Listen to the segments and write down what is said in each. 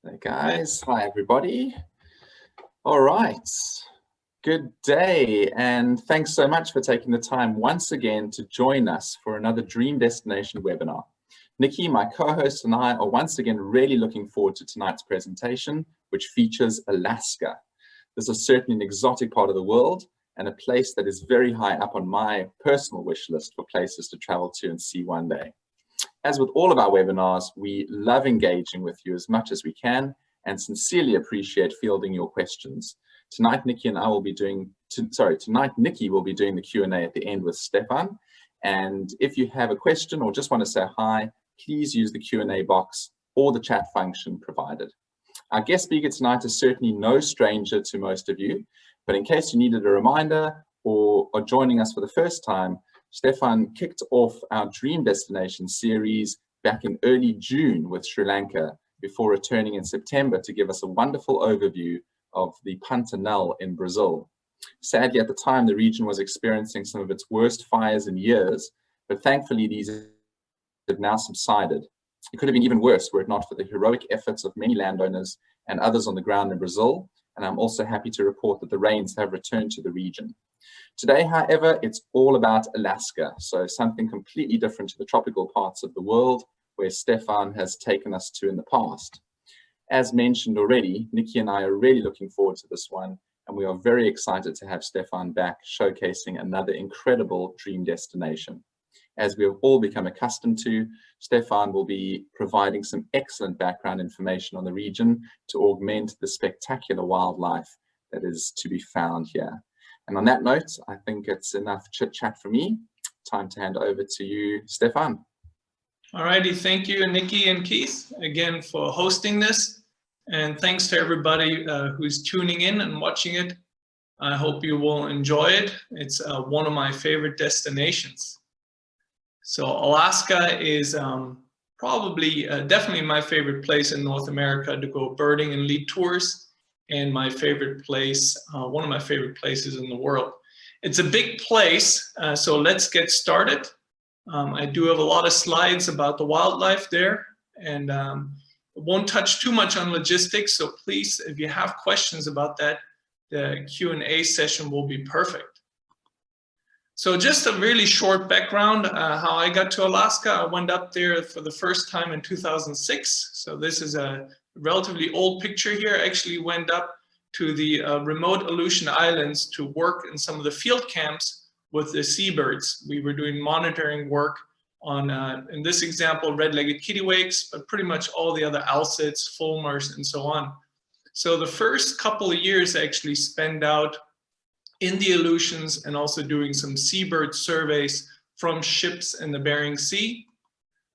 Hey guys, hi everybody. All right, good day, and thanks so much for taking the time once again to join us for another Dream Destination webinar. Nikki, my co-host, and I are once again really looking forward to tonight's presentation, which features Alaska. This is certainly an exotic part of the world and a place that is very high up on my personal wish list for places to travel to and see one day. As with all of our webinars, we love engaging with you as much as we can and sincerely appreciate fielding your questions. Tonight, Nikki will be doing the Q&A at the end with Stephan. And if you have a question or just want to say hi, please use the Q&A box or the chat function provided. Our guest speaker tonight is certainly no stranger to most of you, but in case you needed a reminder or are joining us for the first time, Stephan kicked off our Dream Destination series back in early June with Sri Lanka before returning in September to give us a wonderful overview of the Pantanal in Brazil. Sadly, at the time, the region was experiencing some of its worst fires in years, but thankfully these have now subsided. It could have been even worse were it not for the heroic efforts of many landowners and others on the ground in Brazil, and I'm also happy to report that the rains have returned to the region. Today, however, it's all about Alaska, so something completely different to the tropical parts of the world where Stephan has taken us to in the past. As mentioned already, Nikki and I are really looking forward to this one, and we are very excited to have Stephan back showcasing another incredible dream destination. As we have all become accustomed to, Stephan will be providing some excellent background information on the region to augment the spectacular wildlife that is to be found here. And on that note, I think it's enough chit chat for me. Time to hand over to you, Stephan. All righty, thank you, Nikki and Keith, again for hosting this. And thanks to everybody who's tuning in and watching it. I hope you will enjoy it. It's one of my favorite destinations. So Alaska is definitely my favorite place in North America to go birding and lead tours. And my favorite place, one of my favorite places in the world. It's a big place, so let's get started. I do have a lot of slides about the wildlife there, and won't touch too much on logistics, so please, if you have questions about that, the Q&A session will be perfect. So just a really short background, how I got to Alaska. I went up there for the first time in 2006, so this is a relatively old picture here. I actually went up to the remote Aleutian Islands to work in some of the field camps with the seabirds. We were doing monitoring work on, in this example, red-legged kittiwakes, but pretty much all the other owlets, fulmars, and so on. So the first couple of years I actually spent out in the Aleutians and also doing some seabird surveys from ships in the Bering Sea.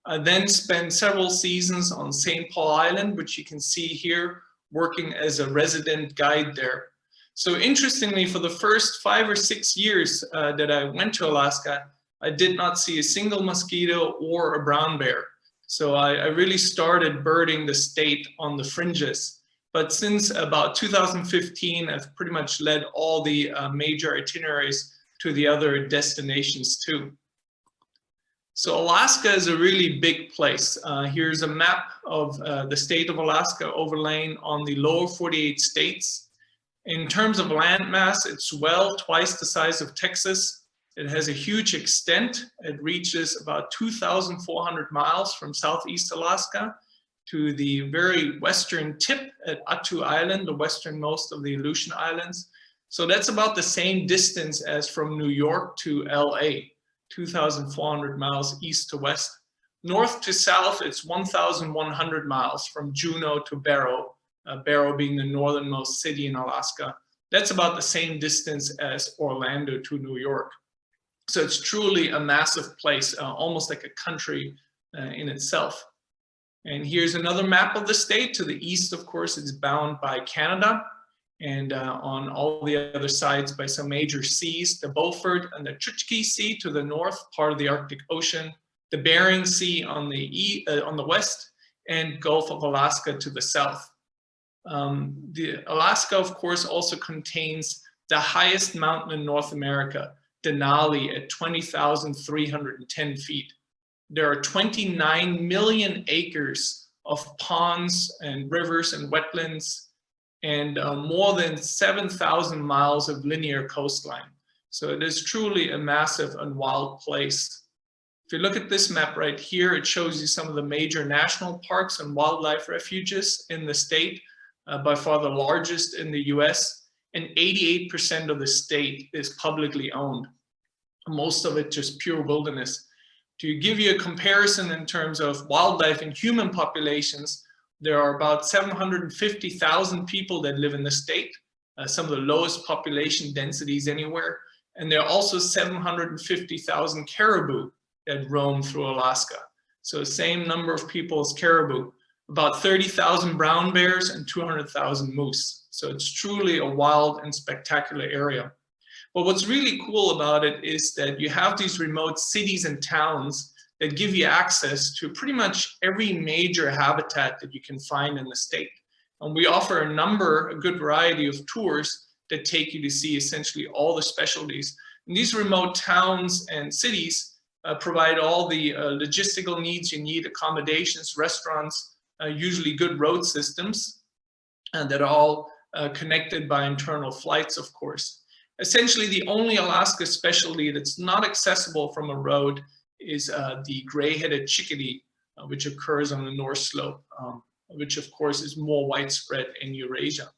I then spent several seasons on St. Paul Island, which you can see here, working as a resident guide there. So interestingly, for the first 5 or 6 years that I went to Alaska, I did not see a single mosquito or a brown bear. So I really started birding the state on the fringes. But since about 2015, I've pretty much led all the major itineraries to the other destinations too. So Alaska is a really big place. Here's a map of the state of Alaska overlain on the lower 48 states. In terms of landmass, it's well twice the size of Texas. It has a huge extent. It reaches about 2,400 miles from Southeast Alaska to the very western tip at Attu Island, the westernmost of the Aleutian Islands. So that's about the same distance as from New York to LA. 2,400 miles east to west. North to south, it's 1,100 miles from Juneau to Barrow, Barrow being the northernmost city in Alaska. That's about the same distance as Orlando to New York. So it's truly a massive place, almost like a country in itself. And here's another map of the state. To the east, of course, it's bound by Canada, and on all the other sides by some major seas, the Beaufort and the Chukchi Sea to the north, part of the Arctic Ocean, the Bering Sea on the west, and Gulf of Alaska to the south. The Alaska, of course, also contains the highest mountain in North America, Denali, at 20,310 feet. There are 29 million acres of ponds and rivers and wetlands, and more than 7,000 miles of linear coastline. So it is truly a massive and wild place. If you look at this map right here, it shows you some of the major national parks and wildlife refuges in the state, by far the largest in the US, and 88% of the state is publicly owned. Most of it just pure wilderness. To give you a comparison in terms of wildlife and human populations, there are about 750,000 people that live in the state, some of the lowest population densities anywhere. And there are also 750,000 caribou that roam through Alaska. So the same number of people as caribou, about 30,000 brown bears and 200,000 moose. So it's truly a wild and spectacular area. But what's really cool about it is that you have these remote cities and towns that give you access to pretty much every major habitat that you can find in the state. And we offer a good variety of tours that take you to see essentially all the specialties. And these remote towns and cities provide all the logistical needs you need, accommodations, restaurants, usually good road systems, and that are all connected by internal flights, of course. Essentially, the only Alaska specialty that's not accessible from a road is the gray-headed chickadee, which occurs on the North Slope, which of course is more widespread in Eurasia.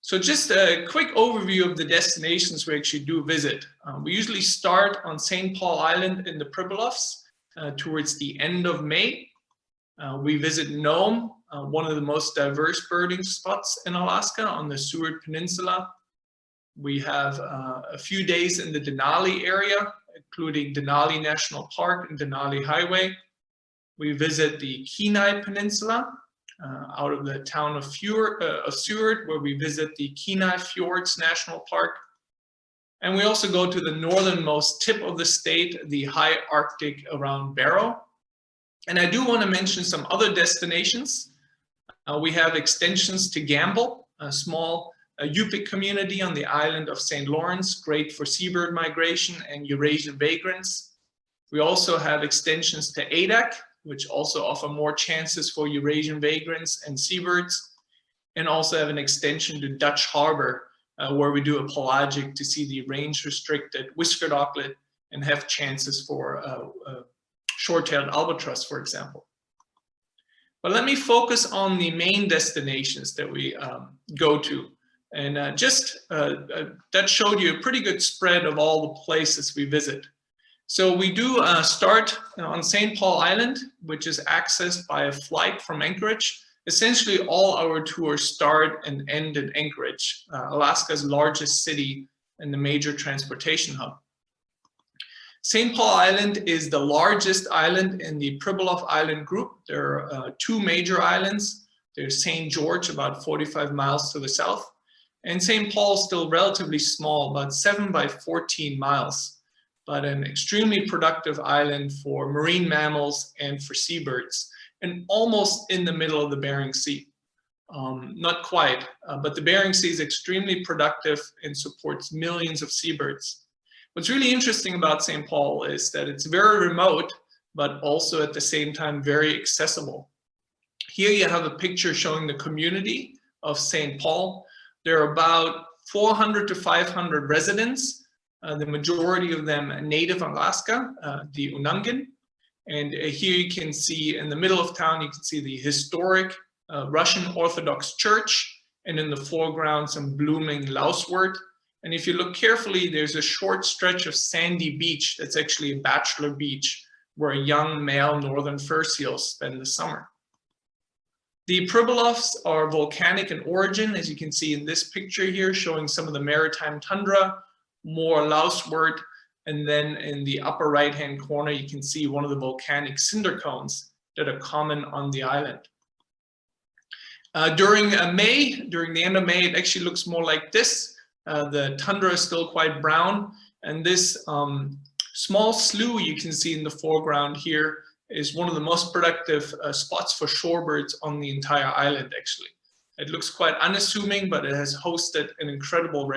So just a quick overview of the destinations we actually do visit. We usually start on St. Paul Island in the Pribilofs towards the end of May. We visit Nome, one of the most diverse birding spots in Alaska on the Seward Peninsula. We have a few days in the Denali area, including Denali National Park and Denali Highway. We visit the Kenai Peninsula out of the town of Seward, where we visit the Kenai Fjords National Park. And we also go to the northernmost tip of the state, the high Arctic around Barrow. And I do want to mention some other destinations. We have extensions to Gamble, a small Yupik community on the island of St. Lawrence, great for seabird migration and Eurasian vagrants. We also have extensions to Adak, which also offer more chances for Eurasian vagrants and seabirds, and also have an extension to Dutch Harbour, where we do a pelagic to see the range-restricted whiskered auklet and have chances for short-tailed albatross, for example. But let me focus on the main destinations that we go to. And that showed you a pretty good spread of all the places we visit. So we do start on St. Paul Island, which is accessed by a flight from Anchorage. Essentially, all our tours start and end in Anchorage, Alaska's largest city and the major transportation hub. St. Paul Island is the largest island in the Pribilof Island group. There are two major islands. There's St. George, about 45 miles to the south. And St. Paul is still relatively small, about 7 by 14 miles, but an extremely productive island for marine mammals and for seabirds, and almost in the middle of the Bering Sea. Not quite, but the Bering Sea is extremely productive and supports millions of seabirds. What's really interesting about St. Paul is that it's very remote, but also at the same time very accessible. Here you have a picture showing the community of St. Paul. There are about 400 to 500 residents, the majority of them native Alaska, the Unangan. And here you can see in the middle of town, you can see the historic Russian Orthodox Church, and in the foreground, some blooming lousewort. And if you look carefully, there's a short stretch of sandy beach that's actually a bachelor beach where young male northern fur seals spend the summer. The Pribilofs are volcanic in origin, as you can see in this picture here, showing some of the maritime tundra, more lousewort, and then in the upper right-hand corner, you can see one of the volcanic cinder cones that are common on the island. During the end of May, it actually looks more like this. The tundra is still quite brown, and this small slough you can see in the foreground here is one of the most productive spots for shorebirds on the entire island, actually. It looks quite unassuming, but it has hosted an incredible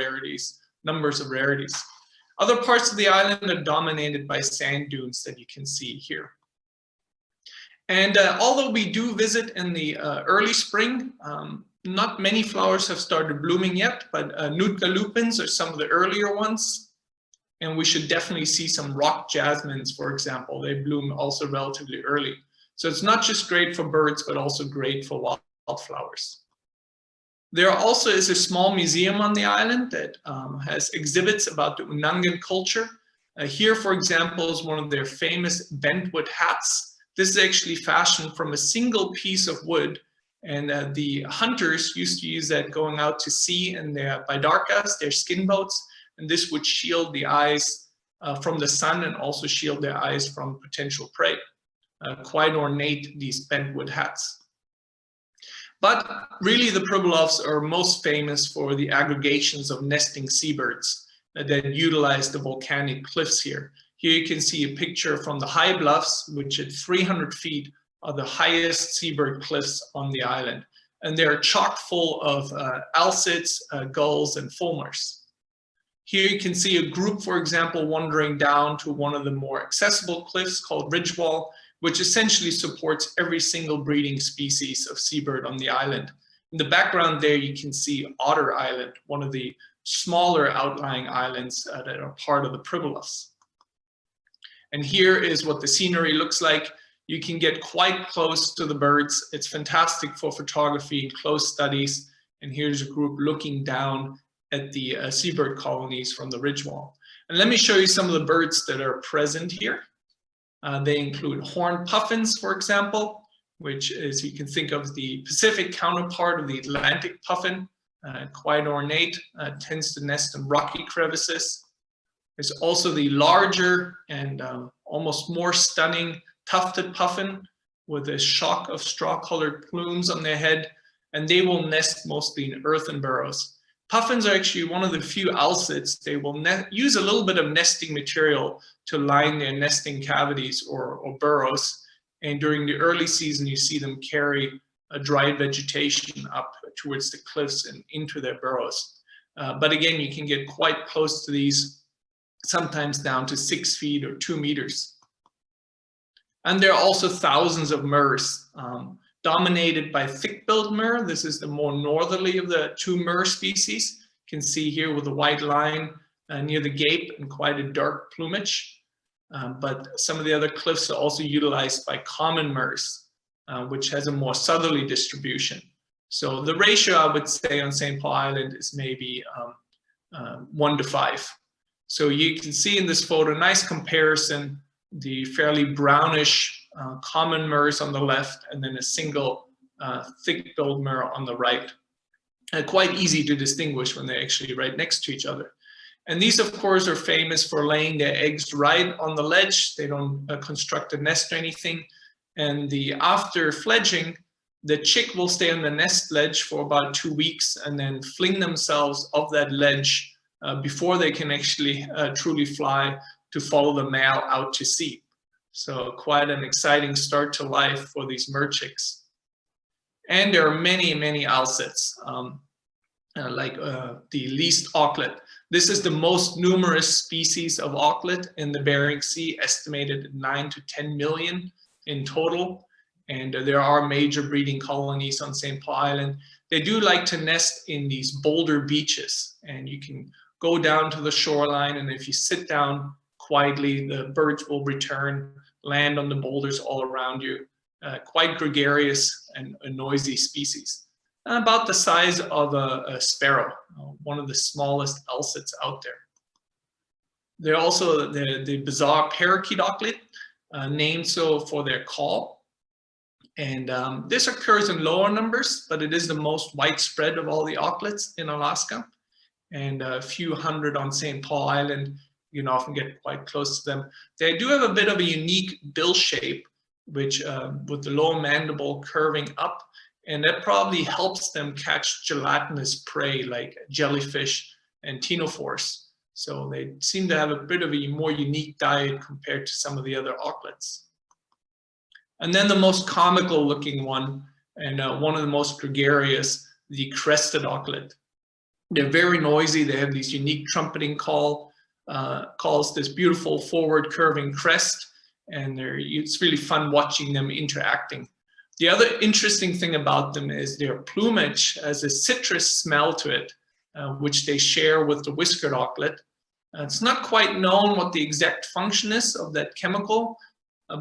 numbers of rarities. Other parts of the island are dominated by sand dunes that you can see here. And although we do visit in the early spring, not many flowers have started blooming yet, but Nootka lupins are some of the earlier ones. And we should definitely see some rock jasmines, for example. They bloom also relatively early. So it's not just great for birds, but also great for wildflowers. There also is a small museum on the island that has exhibits about the Unangan culture. Here, for example, is one of their famous bentwood hats. This is actually fashioned from a single piece of wood. And the hunters used to use that going out to sea in their baidarkas, their skin boats. And this would shield the eyes from the sun and also shield their eyes from potential prey. Quite ornate, these bentwood hats. But really the Pribilofs are most famous for the aggregations of nesting seabirds that utilize the volcanic cliffs here. Here you can see a picture from the high bluffs, which at 300 feet are the highest seabird cliffs on the island. And they're chock full of alcids, gulls, and fulmars. Here you can see a group, for example, wandering down to one of the more accessible cliffs called Ridgewall, which essentially supports every single breeding species of seabird on the island. In the background there, you can see Otter Island, one of the smaller outlying islands that are part of the Pribilofs. And here is what the scenery looks like. You can get quite close to the birds. It's fantastic for photography and close studies. And here's a group looking down at the seabird colonies from the Ridgewall. And let me show you some of the birds that are present here. They include horned puffins, for example, which is, you can think of the Pacific counterpart of the Atlantic puffin, quite ornate, tends to nest in rocky crevices. There's also the larger and almost more stunning tufted puffin with a shock of straw-colored plumes on their head, and they will nest mostly in earthen burrows. Puffins are actually one of the few alcids. They will use a little bit of nesting material to line their nesting cavities or burrows. And during the early season, you see them carry a dried vegetation up towards the cliffs and into their burrows. But again, you can get quite close to these, sometimes down to 6 feet or 2 meters. And there are also thousands of murres, dominated by thick-billed murre. This is the more northerly of the two murre species. You can see here with the white line near the gape and quite a dark plumage. But some of the other cliffs are also utilized by common murres, which has a more southerly distribution. So the ratio, I would say, on St. Paul Island is maybe 1 to 5. So you can see in this photo, nice comparison, the fairly brownish common murres on the left, and then a single thick-billed murre on the right. Quite easy to distinguish when they're actually right next to each other. And these, of course, are famous for laying their eggs right on the ledge. They don't construct a nest or anything. And after fledging, the chick will stay on the nest ledge for about 2 weeks and then fling themselves off that ledge before they can actually truly fly to follow the male out to sea. So quite an exciting start to life for these murre chicks. And there are many, many alcids, like the least auklet. This is the most numerous species of auklet in the Bering Sea, estimated at 9 to 10 million in total. And there are major breeding colonies on St. Paul Island. They do like to nest in these boulder beaches, and you can go down to the shoreline, and if you sit down quietly, the birds will return, land on the boulders all around you. Quite gregarious and a noisy species. About the size of a sparrow, one of the smallest alcids out there. They're also the bizarre parakeet auklet, named so for their call. And this occurs in lower numbers, but it is the most widespread of all the auklets in Alaska. And a few hundred on St. Paul Island. You can often get quite close to them. They do have a bit of a unique bill shape, which with the lower mandible curving up, and that probably helps them catch gelatinous prey like jellyfish and ctenophores. So they seem to have a bit of a more unique diet compared to some of the other auklets. And then the most comical looking one, and one of the most gregarious, the crested auklet. They're very noisy. They have these unique trumpeting calls, this beautiful forward curving crest. and it's really fun watching them interacting. The other interesting thing about them is their plumage has a citrus smell to it, which they share with the whiskered auklet. It's not quite known what the exact function is of that chemical,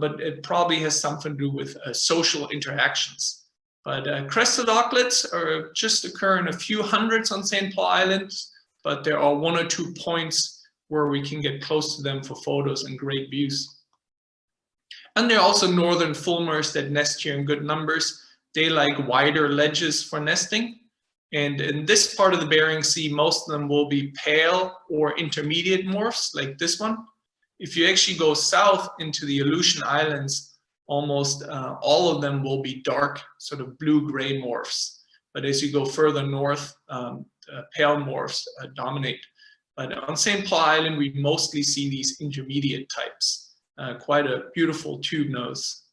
but it probably has something to do with social interactions. But crested auklets just occur in a few hundreds on St. Paul Island, but there are 1 or 2 points where we can get close to them for photos and great views. And there are also northern fulmars that nest here in good numbers. They like wider ledges for nesting. And in this part of the Bering Sea, most of them will be pale or intermediate morphs like this one. If you actually go south into the Aleutian Islands, almost all of them will be dark, sort of blue-gray morphs. But as you go further north, pale morphs dominate. But on St. Paul Island, we mostly see these intermediate types. Quite a beautiful tube nose.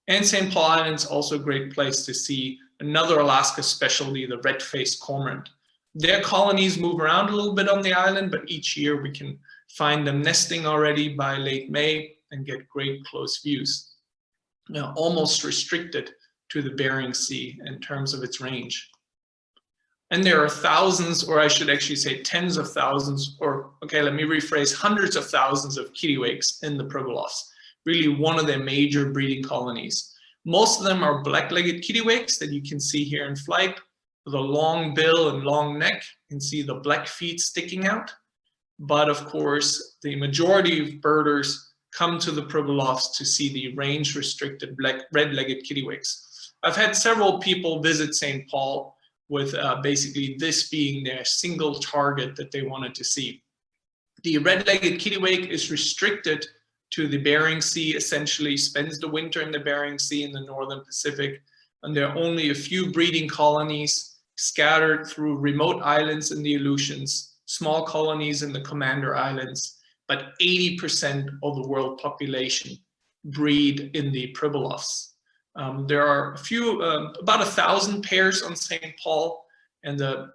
And St. Paul Island is also a great place to see another Alaska specialty, the red-faced cormorant. Their colonies move around a little bit on the island, but each year we can find them nesting already by late May and get great close views. Now, almost restricted to the Bering Sea in terms of its range. And there are thousands, or I should actually say tens of thousands, or okay, let me rephrase, hundreds of thousands of kittiwakes in the Pribilofs, really one of their major breeding colonies. Most of them are black-legged kittiwakes that you can see here in flight, with a long bill and long neck. You can see the black feet sticking out. But of course, the majority of birders come to the Pribilofs to see the range-restricted red-legged kittiwakes. I've had several people visit St. Paul with basically this being their single target that they wanted to see. The red-legged kittiwake is restricted to the Bering Sea, essentially spends the winter in the Bering Sea in the northern Pacific, and there are only a few breeding colonies scattered through remote islands in the Aleutians, small colonies in the Commander Islands, but 80% of the world population breed in the Pribilofs. There are a few, about 1,000 pairs on St. Paul, and the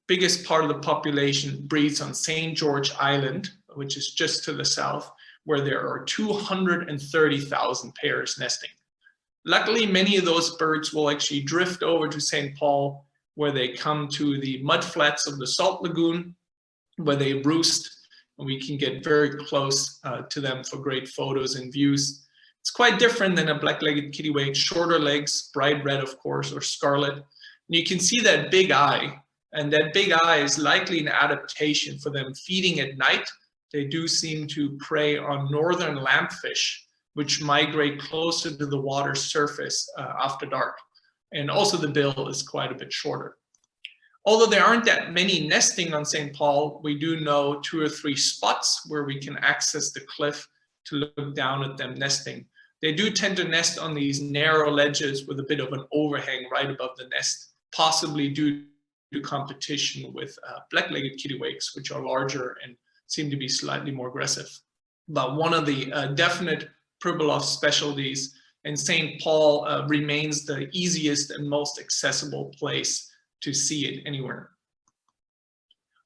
biggest part of the population breeds on St. George Island, which is just to the south, where there are 230,000 pairs nesting. Luckily, many of those birds will actually drift over to St. Paul, where they come to the mudflats of the Salt Lagoon, where they roost, and we can get very close to them for great photos and views. It's quite different than a black-legged kittiwake, shorter legs, bright red, of course, or scarlet. And you can see that big eye, and that big eye is likely an adaptation for them feeding at night. They do seem to prey on northern lampfish, which migrate closer to the water surface after dark. And also the bill is quite a bit shorter. Although there aren't that many nesting on St. Paul, we do know 2 or 3 spots where we can access the cliff to look down at them nesting. They do tend to nest on these narrow ledges with a bit of an overhang right above the nest, possibly due to competition with black-legged kittiwakes, which are larger and seem to be slightly more aggressive. But one of the definite Pribilof specialties, and St. Paul remains the easiest and most accessible place to see it anywhere.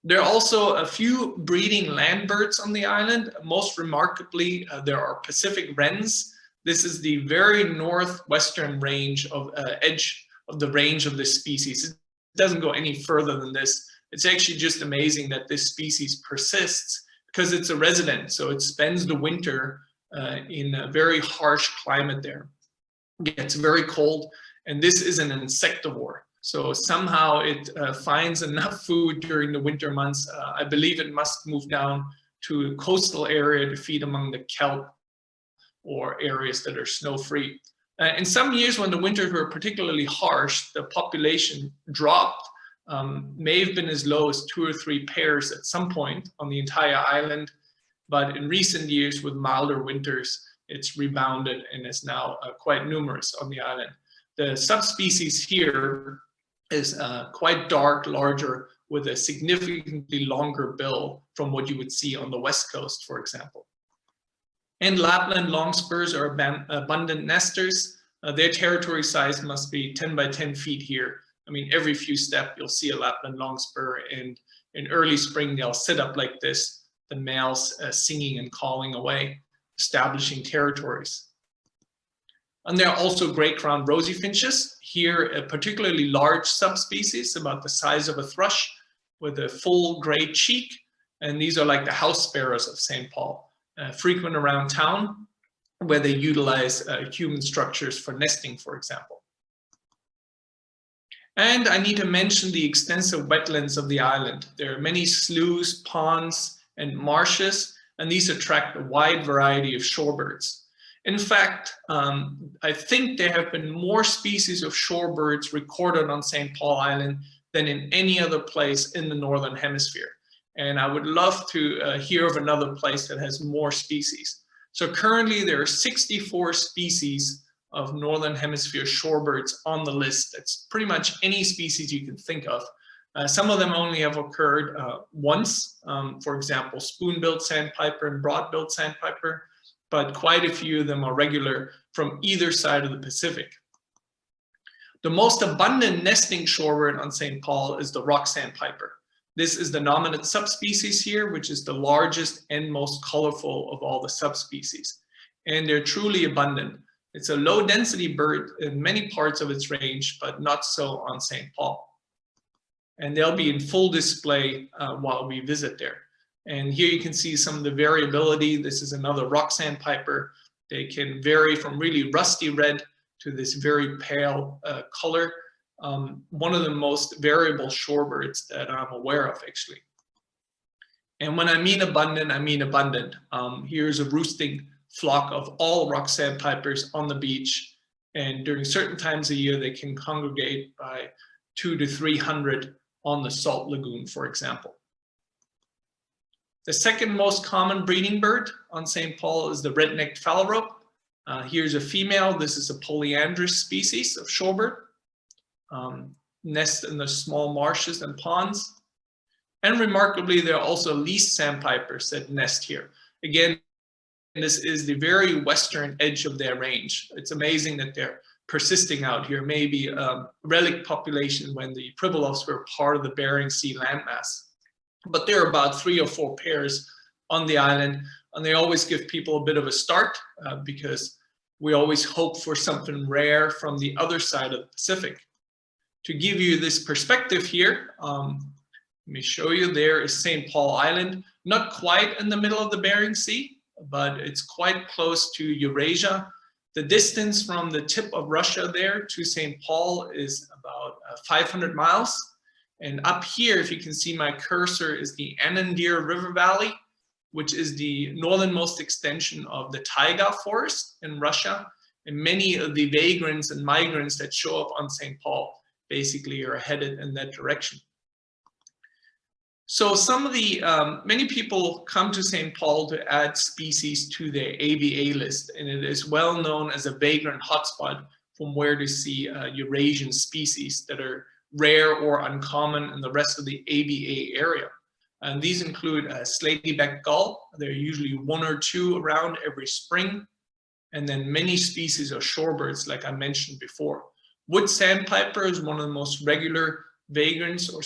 There are also a few breeding land birds on the island. Most remarkably, there are Pacific wrens. This is the very northwestern range of edge of the range of this species. It doesn't go any further than this. It's actually just amazing that this species persists because it's a resident. So it spends the winter in a very harsh climate there. It gets very cold, and this is an insectivore. So somehow it finds enough food during the winter months. I believe it must move down to a coastal area to feed among the kelp or areas that are snow-free. In some years when the winters were particularly harsh, the population dropped, may have been as low as 2 or 3 pairs at some point on the entire island. But in recent years with milder winters, it's rebounded and is now quite numerous on the island. The subspecies here is quite dark, larger, with a significantly longer bill from what you would see on the west coast, for example. And Lapland longspurs are abundant nesters. Their territory size must be 10 by 10 feet here. I mean, every few steps you'll see a Lapland longspur, and in early spring they'll sit up like this, the males singing and calling away. establishing territories. And there are also gray-crowned rosy finches. Here, a particularly large subspecies, about the size of a thrush, with a full gray cheek. And these are like the house sparrows of St. Paul, frequent around town, where they utilize human structures for nesting, for example. And I need to mention the extensive wetlands of the island. There are many sloughs, ponds, and marshes, and these attract a wide variety of shorebirds. In fact, I think there have been more species of shorebirds recorded on St. Paul Island than in any other place in the Northern Hemisphere. And I would love to hear of another place that has more species. So currently there are 64 species of Northern Hemisphere shorebirds on the list. That's pretty much any species you can think of. Some of them only have occurred once, for example, spoon-billed sandpiper and broad-billed sandpiper, but quite a few of them are regular from either side of the Pacific. The most abundant nesting shorebird on St. Paul is the rock sandpiper. This is the nominate subspecies here, which is the largest and most colorful of all the subspecies. And they're truly abundant. It's a low density bird in many parts of its range, but not so on St. Paul. And they'll be in full display while we visit there. And here you can see some of the variability. This is another rock sandpiper. They can vary from really rusty red to this very pale color. One of the most variable shorebirds that I'm aware of, actually. And when I mean abundant, I mean abundant. Here's a roosting flock of all rock sandpipers on the beach. And during certain times of year, they can congregate by 200 to 300 on the salt lagoon, for example. The second most common breeding bird on St. Paul is the Redneck Falrope. Here's a female. This is a polyandrous species of shorebird. Nest in the small marshes and ponds. And remarkably, there are also least sandpipers that nest here. Again, this is the very western edge of their range. It's amazing that they're persisting out here, maybe a relic population when the Pribilofs were part of the Bering Sea landmass. But there are about 3 or 4 pairs on the island, and they always give people a bit of a start because we always hope for something rare from the other side of the Pacific. To give you this perspective here, let me show you, there is St. Paul Island, not quite in the middle of the Bering Sea, but it's quite close to Eurasia. The distance from the tip of Russia there to St. Paul is about 500 miles. And up here, if you can see my cursor, is the Anandir River Valley, which is the northernmost extension of the taiga forest in Russia. And many of the vagrants and migrants that show up on St. Paul basically are headed in that direction. So some of the, many people come to St. Paul to add species to their ABA list, and it is well known as a vagrant hotspot from where to see Eurasian species that are rare or uncommon in the rest of the ABA area. And these include slaty-backed gull. There are usually 1 or 2 around every spring. And then many species of shorebirds, like I mentioned before. Wood sandpiper is one of the most regular vagrants or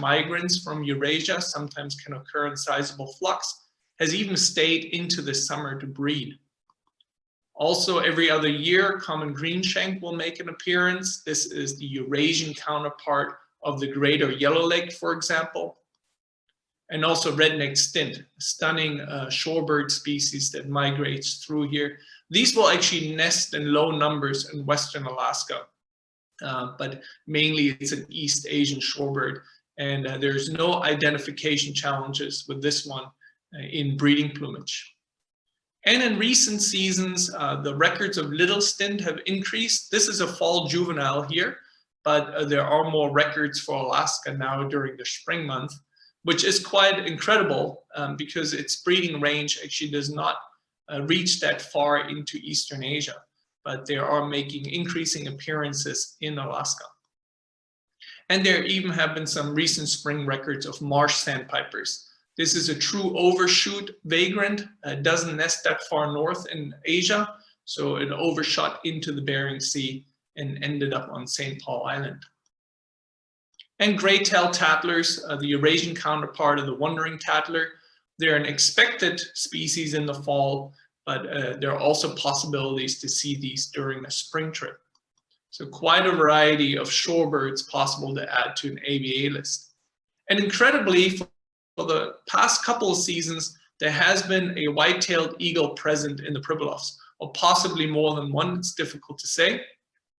migrants from Eurasia, sometimes can occur in sizable flocks, has even stayed into the summer to breed. Also, every other year, common greenshank will make an appearance. This is the Eurasian counterpart of the greater yellowleg, for example. And also redneck stint, a stunning shorebird species that migrates through here. These will actually nest in low numbers in Western Alaska, but mainly it's an East Asian shorebird. And there's no identification challenges with this one in breeding plumage. And in recent seasons, the records of little stint have increased. This is a fall juvenile here, but there are more records for Alaska now during the spring month, which is quite incredible because its breeding range actually does not reach that far into Eastern Asia, but they are making increasing appearances in Alaska. And there even have been some recent spring records of marsh sandpipers. This is a true overshoot vagrant. It doesn't nest that far north in Asia, so it overshot into the Bering Sea and ended up on St. Paul Island. And gray-tailed tattlers, the Eurasian counterpart of the wandering tattler. They're an expected species in the fall, but there are also possibilities to see these during a spring trip. So quite a variety of shorebirds possible to add to an ABA list. And incredibly, for the past couple of seasons, there has been a white-tailed eagle present in the Pribilofs, or possibly more than one. It's difficult to say.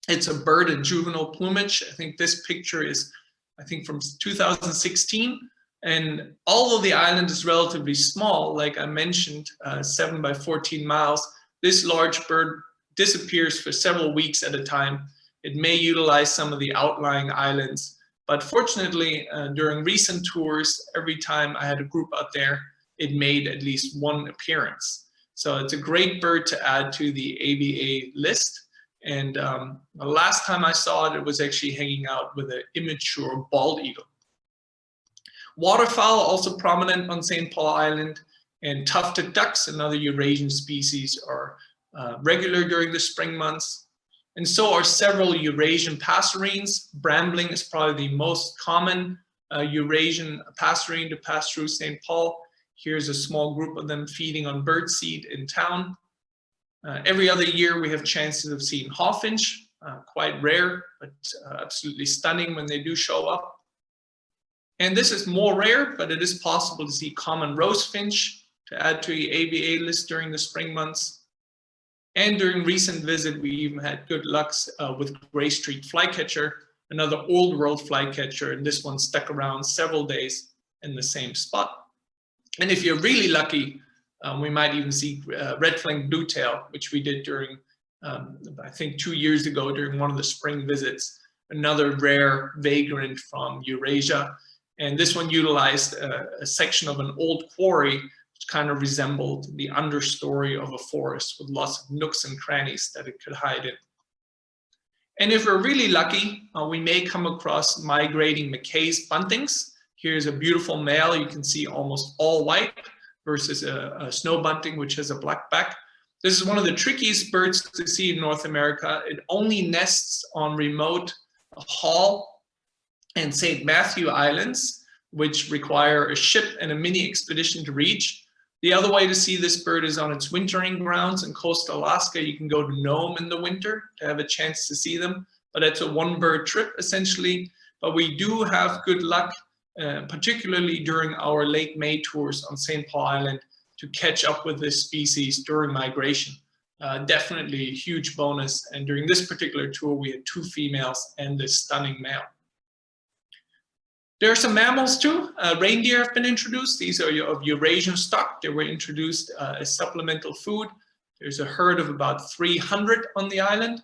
It's a bird in juvenile plumage. I think this picture is, I think, from 2016. And although the island is relatively small, like I mentioned, 7 by 14 miles, this large bird disappears for several weeks at a time. It may utilize some of the outlying islands, but fortunately, during recent tours, every time I had a group out there, it made at least one appearance. So it's a great bird to add to the ABA list. And the last time I saw it, it was actually hanging out with an immature bald eagle. Waterfowl also prominent on St. Paul Island, and tufted ducks, another Eurasian species, are regular during the spring months. And so are several Eurasian passerines. Brambling is probably the most common Eurasian passerine to pass through St. Paul. Here's a small group of them feeding on birdseed in town. Every other year we have chances of seeing hawfinch, quite rare, but absolutely stunning when they do show up. And this is more rare, but it is possible to see common rosefinch to add to the ABA list during the spring months. And during recent visit, we even had good luck with gray streaked flycatcher, another old world flycatcher, and this one stuck around several days in the same spot. And if you're really lucky, we might even see red-flanked bluetail, which we did during, I think 2 years ago during one of the spring visits, another rare vagrant from Eurasia. And this one utilized a section of an old quarry, which kind of resembled the understory of a forest with lots of nooks and crannies that it could hide in. And if we're really lucky, we may come across migrating Mackay's buntings. Here's a beautiful male, you can see almost all white, versus a snow bunting, which has a black back. This is one of the trickiest birds to see in North America. It only nests on remote Hall and St. Matthew Islands, which require a ship and a mini expedition to reach. The other way to see this bird is on its wintering grounds in coastal Alaska. You can go to Nome in the winter to have a chance to see them, but it's a one-bird trip essentially. But we do have good luck, particularly during our late May tours on St. Paul Island, to catch up with this species during migration. Definitely a huge bonus. And during this particular tour, we had 2 females and this stunning male. There are some mammals too. Reindeer have been introduced. These are of Eurasian stock. They were introduced as supplemental food. There's a herd of about 300 on the island.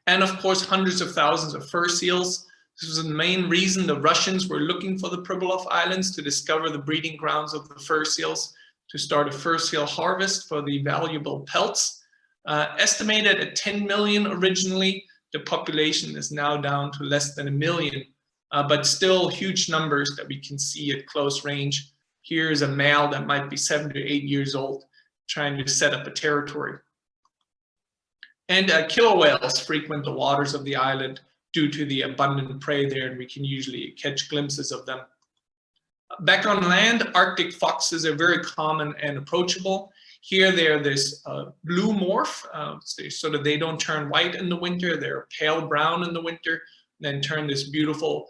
And of course, hundreds of thousands of fur seals. This was the main reason the Russians were looking for the Pribilof Islands, to discover the breeding grounds of the fur seals, to start a fur seal harvest for the valuable pelts. Estimated at 10 million originally, the population is now down to less than 1 million, but still huge numbers that we can see at close range. Here's a male that might be 7 to 8 years old, trying to set up a territory. And killer whales frequent the waters of the island due to the abundant prey there, and we can usually catch glimpses of them. Back on land, Arctic foxes are very common and approachable. Here they're this blue morph, so that they don't turn white in the winter. They're pale brown in the winter, then turn this beautiful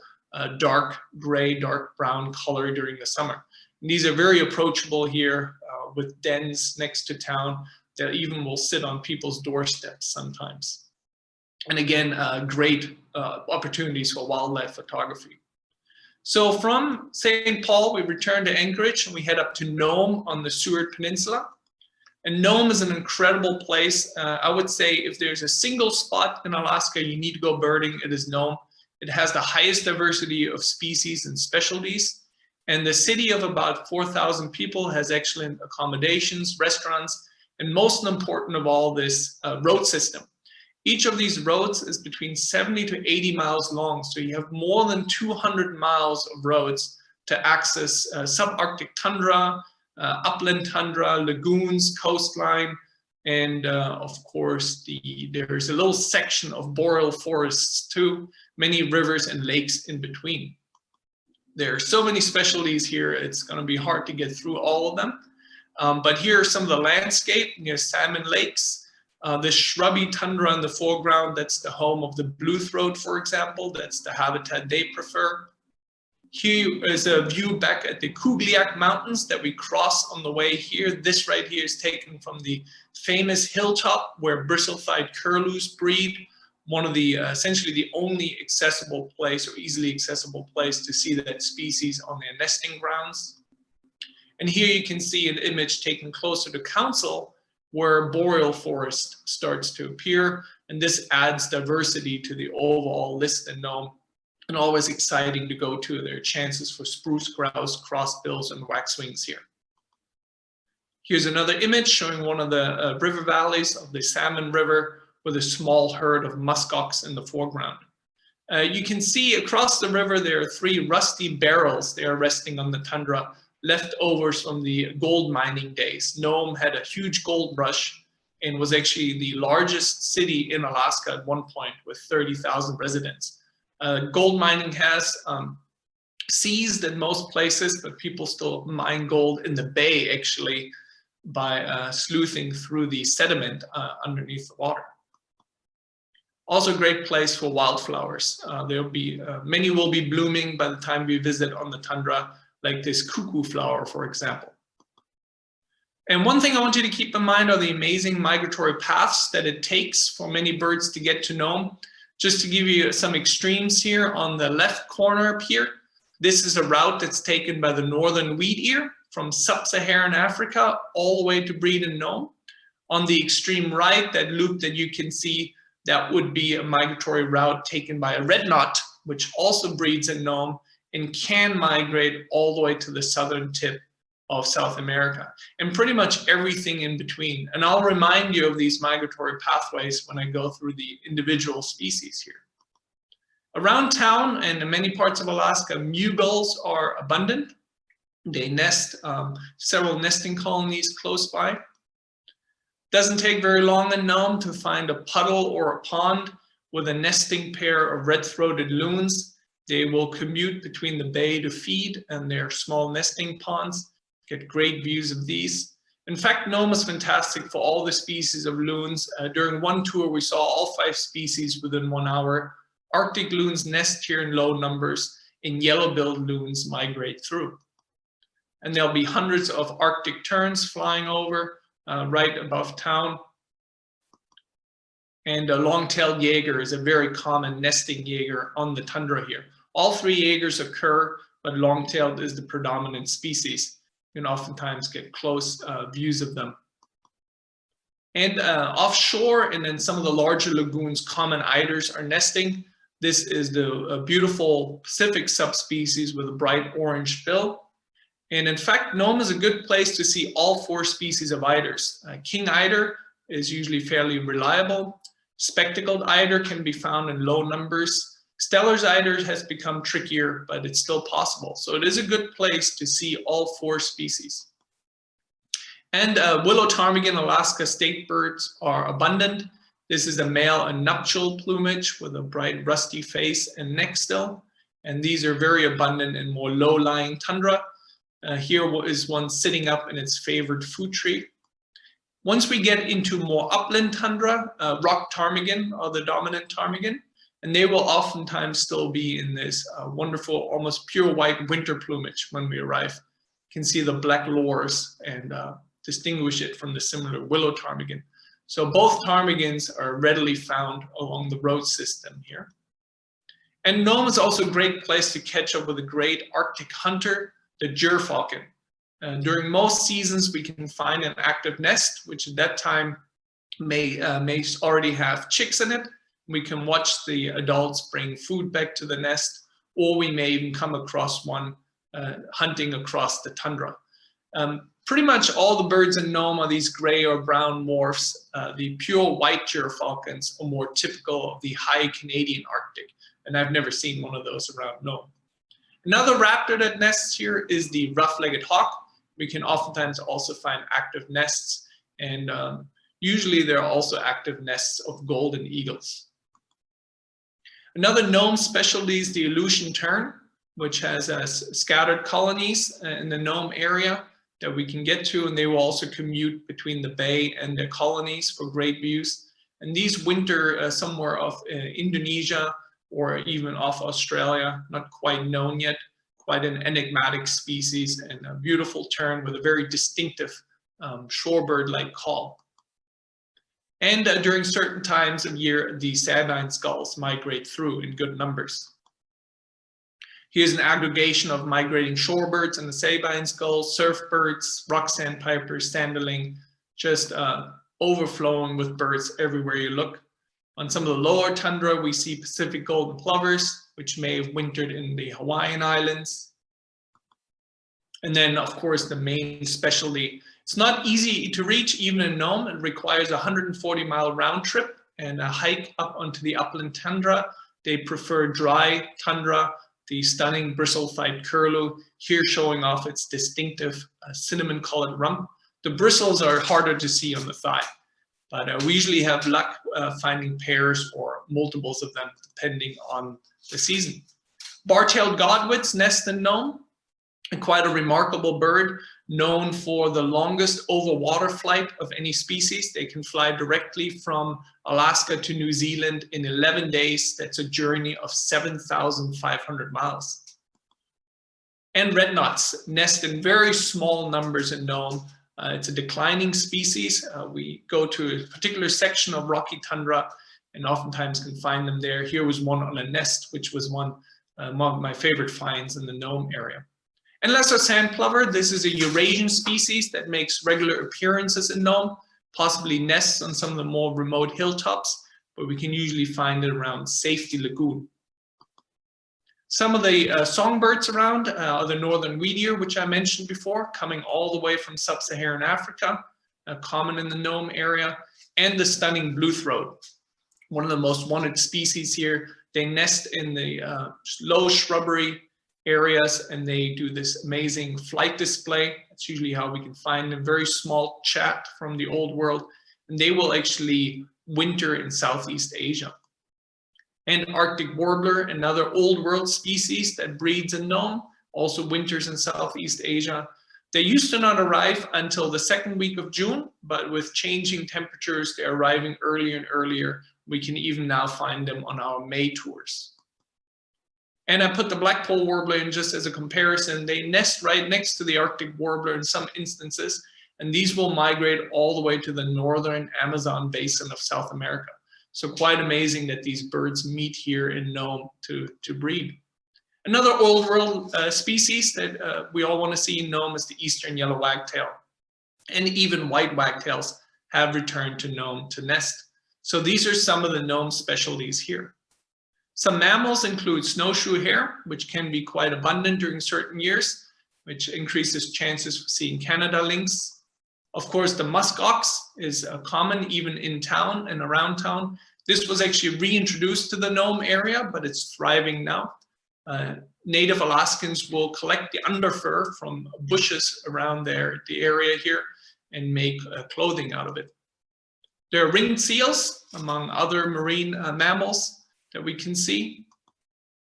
dark gray, dark brown color during the summer. And these are very approachable here with dens next to town that even will sit on people's doorsteps sometimes. And again, great opportunities for wildlife photography. So from St. Paul, we return to Anchorage and we head up to Nome on the Seward Peninsula. And Nome is an incredible place. I would say if there's a single spot in Alaska you need to go birding, it is Nome. It has the highest diversity of species and specialties. And the city of about 4,000 people has excellent accommodations, restaurants, and most important of all, this road system. Each of these roads is between 70 to 80 miles long. So you have more than 200 miles of roads to access subarctic tundra, upland tundra, lagoons, coastline, and of course, there's a little section of boreal forests too, many rivers and lakes in between. There are so many specialties here, it's going to be hard to get through all of them. But here are some of the landscape near salmon lakes. The shrubby tundra in the foreground, that's the home of the blue-throat, for example. That's the habitat they prefer. Here is a view back at the Kugliak Mountains that we cross on the way here. This right here is taken from the famous hilltop where bristle-thighed curlews breed. One of the, essentially the only accessible place or easily accessible place to see that species on their nesting grounds. And here you can see an image taken closer to Council where boreal forest starts to appear. And this adds diversity to the overall list in Nome, and always exciting to go to. There are chances for spruce grouse, crossbills, and waxwings here. Here's another image showing one of the river valleys of the Salmon River with a small herd of muskox in the foreground. You can see across the river there are 3 rusty barrels. They are resting on the tundra, leftovers from the gold mining days. Nome had a huge gold rush and was actually the largest city in Alaska at one point with 30,000 residents. Gold mining has ceased in most places, but people still mine gold in the bay actually by sleuthing through the sediment underneath the water. Also a great place for wildflowers. There'll be, many will be blooming by the time we visit on the tundra, like this cuckoo flower, for example. And one thing I want you to keep in mind are the amazing migratory paths that it takes for many birds to get to Nome. Just to give you some extremes here, on the left corner up here, this is a route that's taken by the northern wheat ear from sub-Saharan Africa all the way to breed in Nome. On the extreme right, that loop that you can see, that would be a migratory route taken by a red knot, which also breeds in Nome and can migrate all the way to the southern tip of South America, and pretty much everything in between. And I'll remind you of these migratory pathways when I go through the individual species here. Around town and in many parts of Alaska, mewgulls are abundant. They nest, several nesting colonies close by. Doesn't take very long in Nome to find a puddle or a pond with a nesting pair of red-throated loons. They will commute between the bay to feed and their small nesting ponds. Get great views of these. In fact, Nome is fantastic for all the species of loons. During one tour, we saw all 5 species within 1 hour. Arctic loons nest here in low numbers, and yellow-billed loons migrate through. And there'll be hundreds of Arctic terns flying over right above town. And a long-tailed jaeger is a very common nesting jaeger on the tundra here. All 3 jaegers occur, but long-tailed is the predominant species. You can oftentimes get close views of them. And offshore and in some of the larger lagoons, common eiders are nesting. This is the beautiful Pacific subspecies with a bright orange bill. And in fact, Nome is a good place to see all 4 species of eiders. King eider is usually fairly reliable. Spectacled eider can be found in low numbers. Steller's eider has become trickier, but it's still possible. So it is a good place to see all 4 species. And willow ptarmigan Alaska state birds are abundant. This is a male and nuptial plumage with a bright rusty face and neck still. And these are very abundant in more low-lying tundra. Here is one sitting up in its favorite food tree. Once we get into more upland tundra, rock ptarmigan are the dominant ptarmigan. And they will oftentimes still be in this wonderful, almost pure white winter plumage when we arrive. You can see the black lores and distinguish it from the similar willow ptarmigan. So both ptarmigans are readily found along the road system here. And Nome is also a great place to catch up with a great Arctic hunter, the gyrfalcon. During most seasons, we can find an active nest, which at that time may already have chicks in it. We can watch the adults bring food back to the nest, or we may even come across one hunting across the tundra. Pretty much all the birds in Nome are these gray or brown morphs. The pure white gyrfalcons are more typical of the high Canadian Arctic, and I've never seen one of those around Nome. Another raptor that nests here is the rough-legged hawk. We can oftentimes also find active nests, and usually there are also active nests of golden eagles. Another Nome specialty is the Aleutian tern, which has scattered colonies in the Nome area. that we can get to, and they will also commute between the bay and the colonies for great views. And these winter somewhere off Indonesia or even off Australia, not quite known yet, quite an enigmatic species and a beautiful tern with a very distinctive shorebird-like call. And during certain times of year, the Sabine gulls migrate through in good numbers. Here's an aggregation of migrating shorebirds and the Sabine gulls, surfbirds, rock sandpipers, sanderling, just overflowing with birds everywhere you look. On some of the lower tundra, we see Pacific golden plovers, which may have wintered in the Hawaiian Islands. And then, of course, the main specialty. It's not easy to reach, even in Nome. It requires a 140-mile round trip and a hike up onto the upland tundra. They prefer dry tundra, the stunning bristle-thighed curlew, here showing off its distinctive cinnamon-colored rump. The bristles are harder to see on the thigh, but we usually have luck finding pairs or multiples of them, depending on the season. Bar-tailed godwits nest in Nome, and quite a remarkable bird, known for the longest over-water flight of any species. They can fly directly from Alaska to New Zealand in 11 days. That's a journey of 7,500 miles. And redknots nest in very small numbers in Nome. It's a declining species. We go to a particular section of rocky tundra and oftentimes can find them there. Here was one on a nest, which was one of my favorite finds in the Nome area. And lesser sand plover, this is a Eurasian species that makes regular appearances in Nome, possibly nests on some of the more remote hilltops, but we can usually find it around Safety Lagoon. Some of the songbirds around are the northern reindeer, which I mentioned before, coming all the way from sub-Saharan Africa, common in the Nome area, and the stunning blue-throat, one of the most wanted species here. They nest in the low shrubbery areas, and they do this amazing flight display. That's usually how we can find them. Very small chat from the old world, and they will actually winter in Southeast Asia. And Arctic warbler, another old world species that breeds in Nome, also winters in Southeast Asia. They used to not arrive until the second week of June, but with changing temperatures, they're arriving earlier and earlier. We can even now find them on our May tours. And I put the blackpoll warbler in just as a comparison. They nest right next to the Arctic warbler in some instances, and these will migrate all the way to the northern Amazon basin of South America. So quite amazing that these birds meet here in Nome to breed. Another old world species that we all want to see in Nome is the eastern yellow wagtail. And even white wagtails have returned to Nome to nest. So these are some of the Nome specialties here. Some mammals include snowshoe hare, which can be quite abundant during certain years, which increases chances for seeing Canada lynx. Of course, the musk ox is common even in town and around town. This was actually reintroduced to the Nome area, but it's thriving now. Native Alaskans will collect the underfur from bushes around the area here and make clothing out of it. There are ringed seals, among other marine mammals that we can see.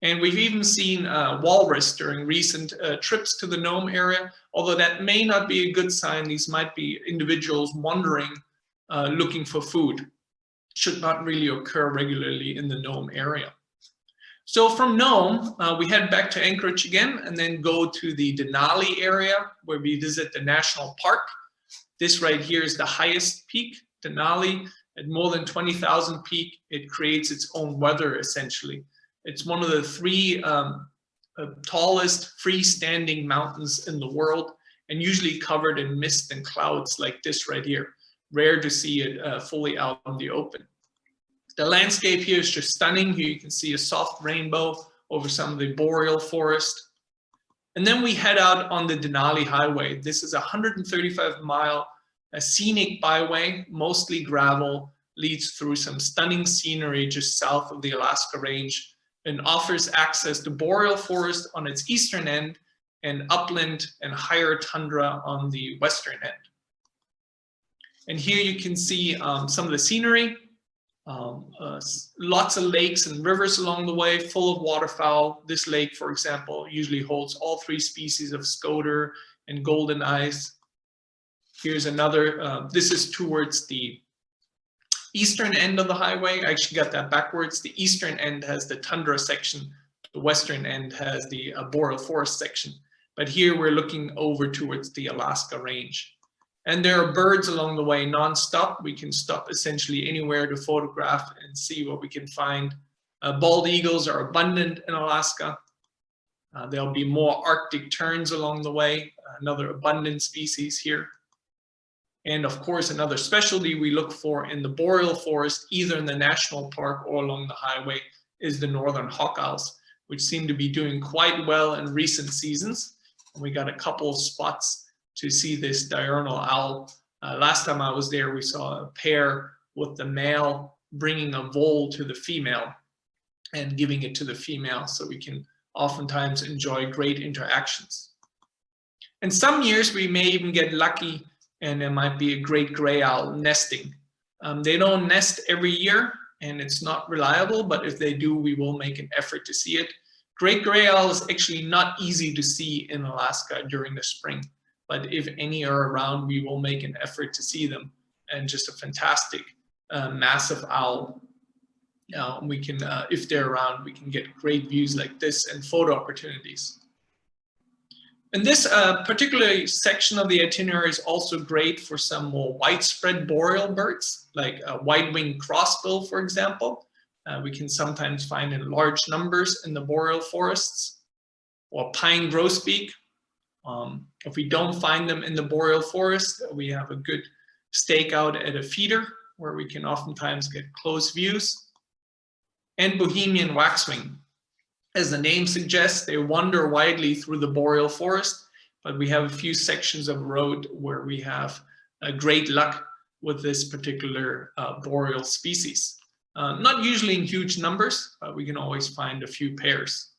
And we've even seen walrus during recent trips to the Nome area, although that may not be a good sign. These might be individuals wandering, looking for food. Should not really occur regularly in the Nome area. So from Nome, we head back to Anchorage again and then go to the Denali area where we visit the national park. This right here is the highest peak, Denali. At more than 20,000 peak, it creates its own weather essentially. It's one of the three tallest freestanding mountains in the world and usually covered in mist and clouds like this right here. Rare to see it fully out in the open. The landscape here is just stunning. Here you can see a soft rainbow over some of the boreal forest. And then we head out on the Denali Highway. This is a 135-mile scenic byway, mostly gravel, leads through some stunning scenery just south of the Alaska Range and offers access to boreal forest on its eastern end and upland and higher tundra on the western end. And here you can see some of the scenery, lots of lakes and rivers along the way, full of waterfowl. This lake, for example, usually holds all three species of scoter and golden eyes. Here's another, this is towards the eastern end of the highway. I actually got that backwards. The eastern end has the tundra section. The western end has the boreal forest section. But here we're looking over towards the Alaska range. And there are birds along the way non-stop. We can stop essentially anywhere to photograph and see what we can find. Bald eagles are abundant in Alaska. There'll be more Arctic terns along the way, another abundant species here. And of course, another specialty we look for in the boreal forest, either in the national park or along the highway, is the northern hawk owls, which seem to be doing quite well in recent seasons. And we got a couple of spots to see this diurnal owl. Last time I was there, we saw a pair with the male bringing a vole to the female and giving it to the female, so we can oftentimes enjoy great interactions. In some years, we may even get lucky and there might be a great gray owl nesting. They don't nest every year and it's not reliable, but if they do, we will make an effort to see it. Great gray owl is actually not easy to see in Alaska during the spring, but if any are around, we will make an effort to see them. And just a fantastic massive owl. We can, if they're around, we can get great views like this and photo opportunities. And this particular section of the itinerary is also great for some more widespread boreal birds, like a white-winged crossbill, for example. We can sometimes find in large numbers in the boreal forests, or pine grosbeak. If we don't find them in the boreal forest, we have a good stakeout at a feeder where we can oftentimes get close views. And Bohemian waxwing. As the name suggests, they wander widely through the boreal forest, but we have a few sections of road where we have great luck with this particular boreal species. Not usually in huge numbers, but we can always find a few pairs.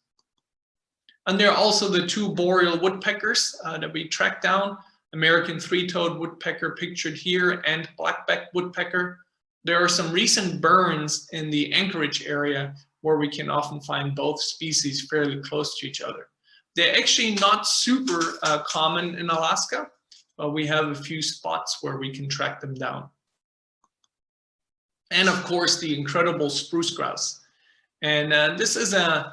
And there are also the two boreal woodpeckers that we tracked down, American three-toed woodpecker pictured here and blackback woodpecker. There are some recent burns in the Anchorage area where we can often find both species fairly close to each other. They're actually not super common in Alaska, but we have a few spots where we can track them down. And of course, the incredible spruce grouse. And this is an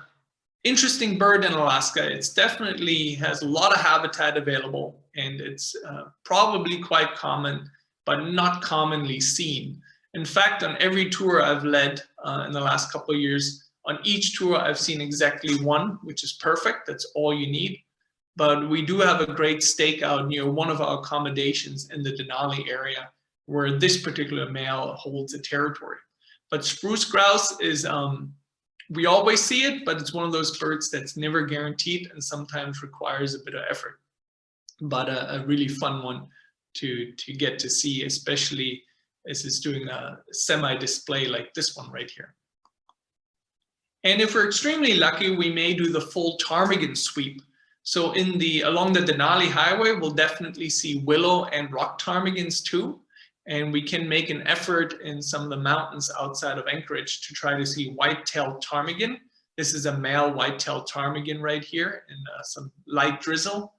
interesting bird in Alaska. It's definitely has a lot of habitat available, and it's probably quite common, but not commonly seen. In fact, on every tour I've led in the last couple of years, on each tour I've seen exactly one, which is perfect. That's all you need. But we do have a great stakeout near one of our accommodations in the Denali area, where this particular male holds a territory. But spruce grouse is, we always see it, but it's one of those birds that's never guaranteed and sometimes requires a bit of effort. But a really fun one to get to see, especially as it's doing a semi-display like this one right here. And if we're extremely lucky, we may do the full ptarmigan sweep. So along the Denali Highway, we'll definitely see willow and rock ptarmigans too. And we can make an effort in some of the mountains outside of Anchorage to try to see white-tailed ptarmigan. This is a male white-tailed ptarmigan right here in some light drizzle.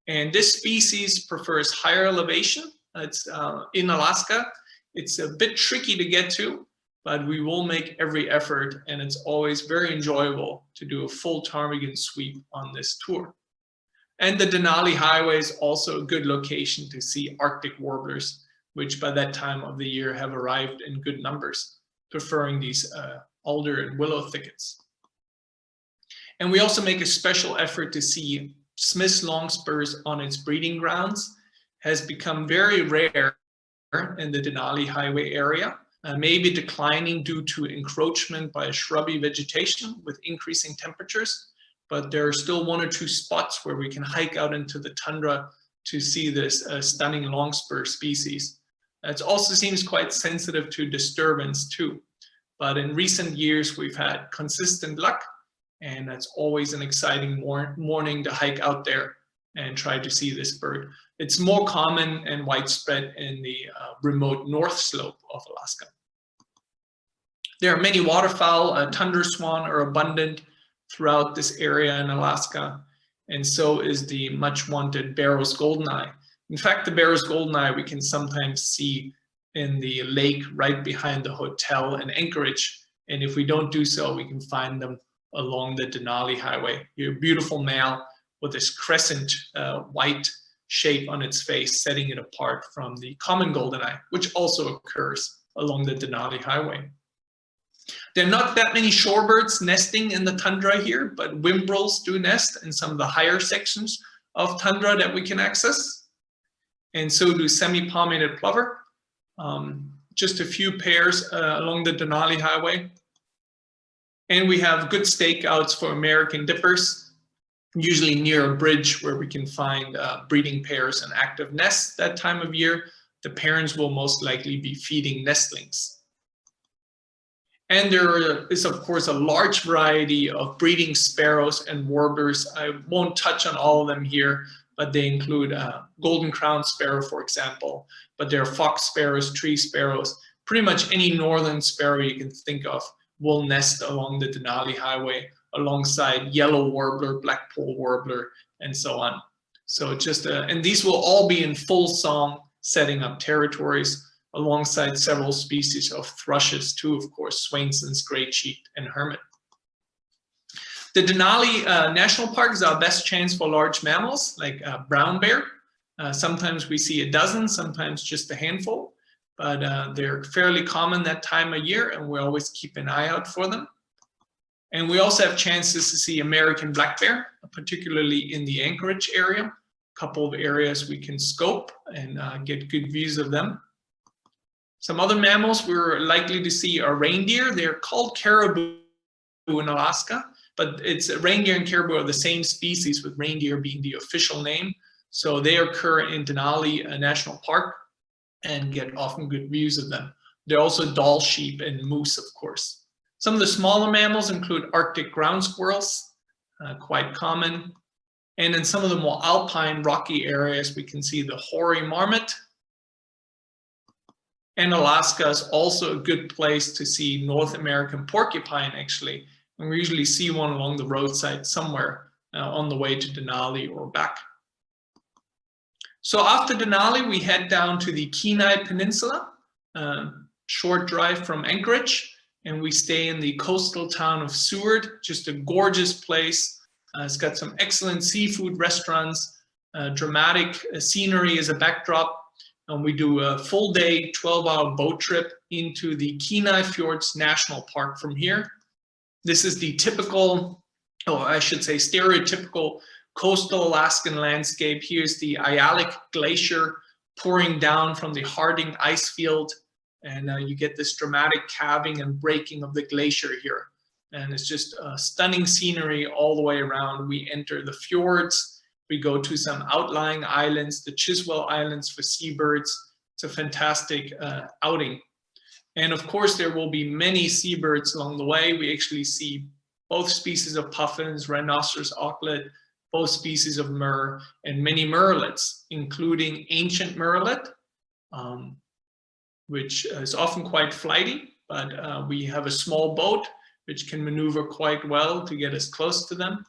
And this species prefers higher elevation. It's in Alaska. It's a bit tricky to get to, but we will make every effort, and it's always very enjoyable to do a full ptarmigan sweep on this tour. And the Denali Highway is also a good location to see Arctic warblers, which by that time of the year have arrived in good numbers, preferring these alder and willow thickets. And we also make a special effort to see Smith's longspurs on its breeding grounds. Has become very rare in the Denali Highway area, maybe declining due to encroachment by shrubby vegetation with increasing temperatures, but there are still one or two spots where we can hike out into the tundra to see this stunning longspur species. It also seems quite sensitive to disturbance too, but in recent years we've had consistent luck, and that's always an exciting morning to hike out there and try to see this bird. It's more common and widespread in the remote north slope of Alaska. There are many waterfowl. Tundra swan are abundant throughout this area in Alaska, and so is the much wanted Barrow's goldeneye. In fact, the Barrow's goldeneye we can sometimes see in the lake right behind the hotel in Anchorage. And if we don't do so, we can find them along the Denali Highway. Here, beautiful male with this crescent white shape on its face, setting it apart from the common goldeneye, which also occurs along the Denali Highway. There are not that many shorebirds nesting in the tundra here, but whimbrels do nest in some of the higher sections of tundra that we can access. And so do semi-palmated plover. Just a few pairs along the Denali Highway. And we have good stakeouts for American dippers, usually near a bridge where we can find breeding pairs and active nests that time of year. The parents will most likely be feeding nestlings. And there is, of course, a large variety of breeding sparrows and warblers. I won't touch on all of them here, but they include golden crowned sparrow, for example. But there are fox sparrows, tree sparrows, pretty much any northern sparrow you can think of will nest along the Denali Highway alongside yellow warbler, black-polled warbler, and so on. So just, and these will all be in full song, setting up territories alongside several species of thrushes too, of course, Swainson's gray-cheeked and hermit. The Denali National Park is our best chance for large mammals like brown bear. Sometimes we see a dozen, sometimes just a handful, but they're fairly common that time of year, and we always keep an eye out for them. And we also have chances to see American black bear, particularly in the Anchorage area. A couple of areas we can scope and get good views of them. Some other mammals we're likely to see are reindeer. They're called caribou in Alaska, but it's reindeer and caribou are the same species, with reindeer being the official name. So they occur in Denali National Park and get often good views of them. There are also Dall sheep and moose, of course. Some of the smaller mammals include Arctic ground squirrels, quite common. And in some of the more alpine, rocky areas, we can see the hoary marmot. And Alaska is also a good place to see North American porcupine, actually. And we usually see one along the roadside somewhere on the way to Denali or back. So after Denali, we head down to the Kenai Peninsula, short drive from Anchorage, and we stay in the coastal town of Seward, just a gorgeous place. It's got some excellent seafood restaurants, dramatic scenery as a backdrop, and we do a full day, 12-hour boat trip into the Kenai Fjords National Park from here. This is the typical, or I should say stereotypical, coastal Alaskan landscape. Here's the Ayalik Glacier pouring down from the Harding ice field, and you get this dramatic calving and breaking of the glacier here. And it's just stunning scenery all the way around. We enter the fjords, we go to some outlying islands, the Chiswell Islands for seabirds. It's a fantastic outing. And of course, there will be many seabirds along the way. We actually see both species of puffins, rhinoceros auklet, both species of murre, and many murrelets, including ancient murrelet, which is often quite flighty, but we have a small boat which can maneuver quite well to get us close to them.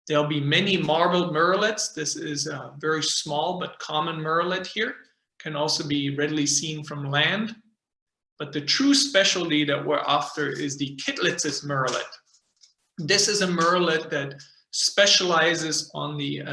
There'll be many marbled murrelets. This is a very small but common murrelet here. Can also be readily seen from land. But the true specialty that we're after is the Kitlitz's murrelet. This is a murrelet that specializes on the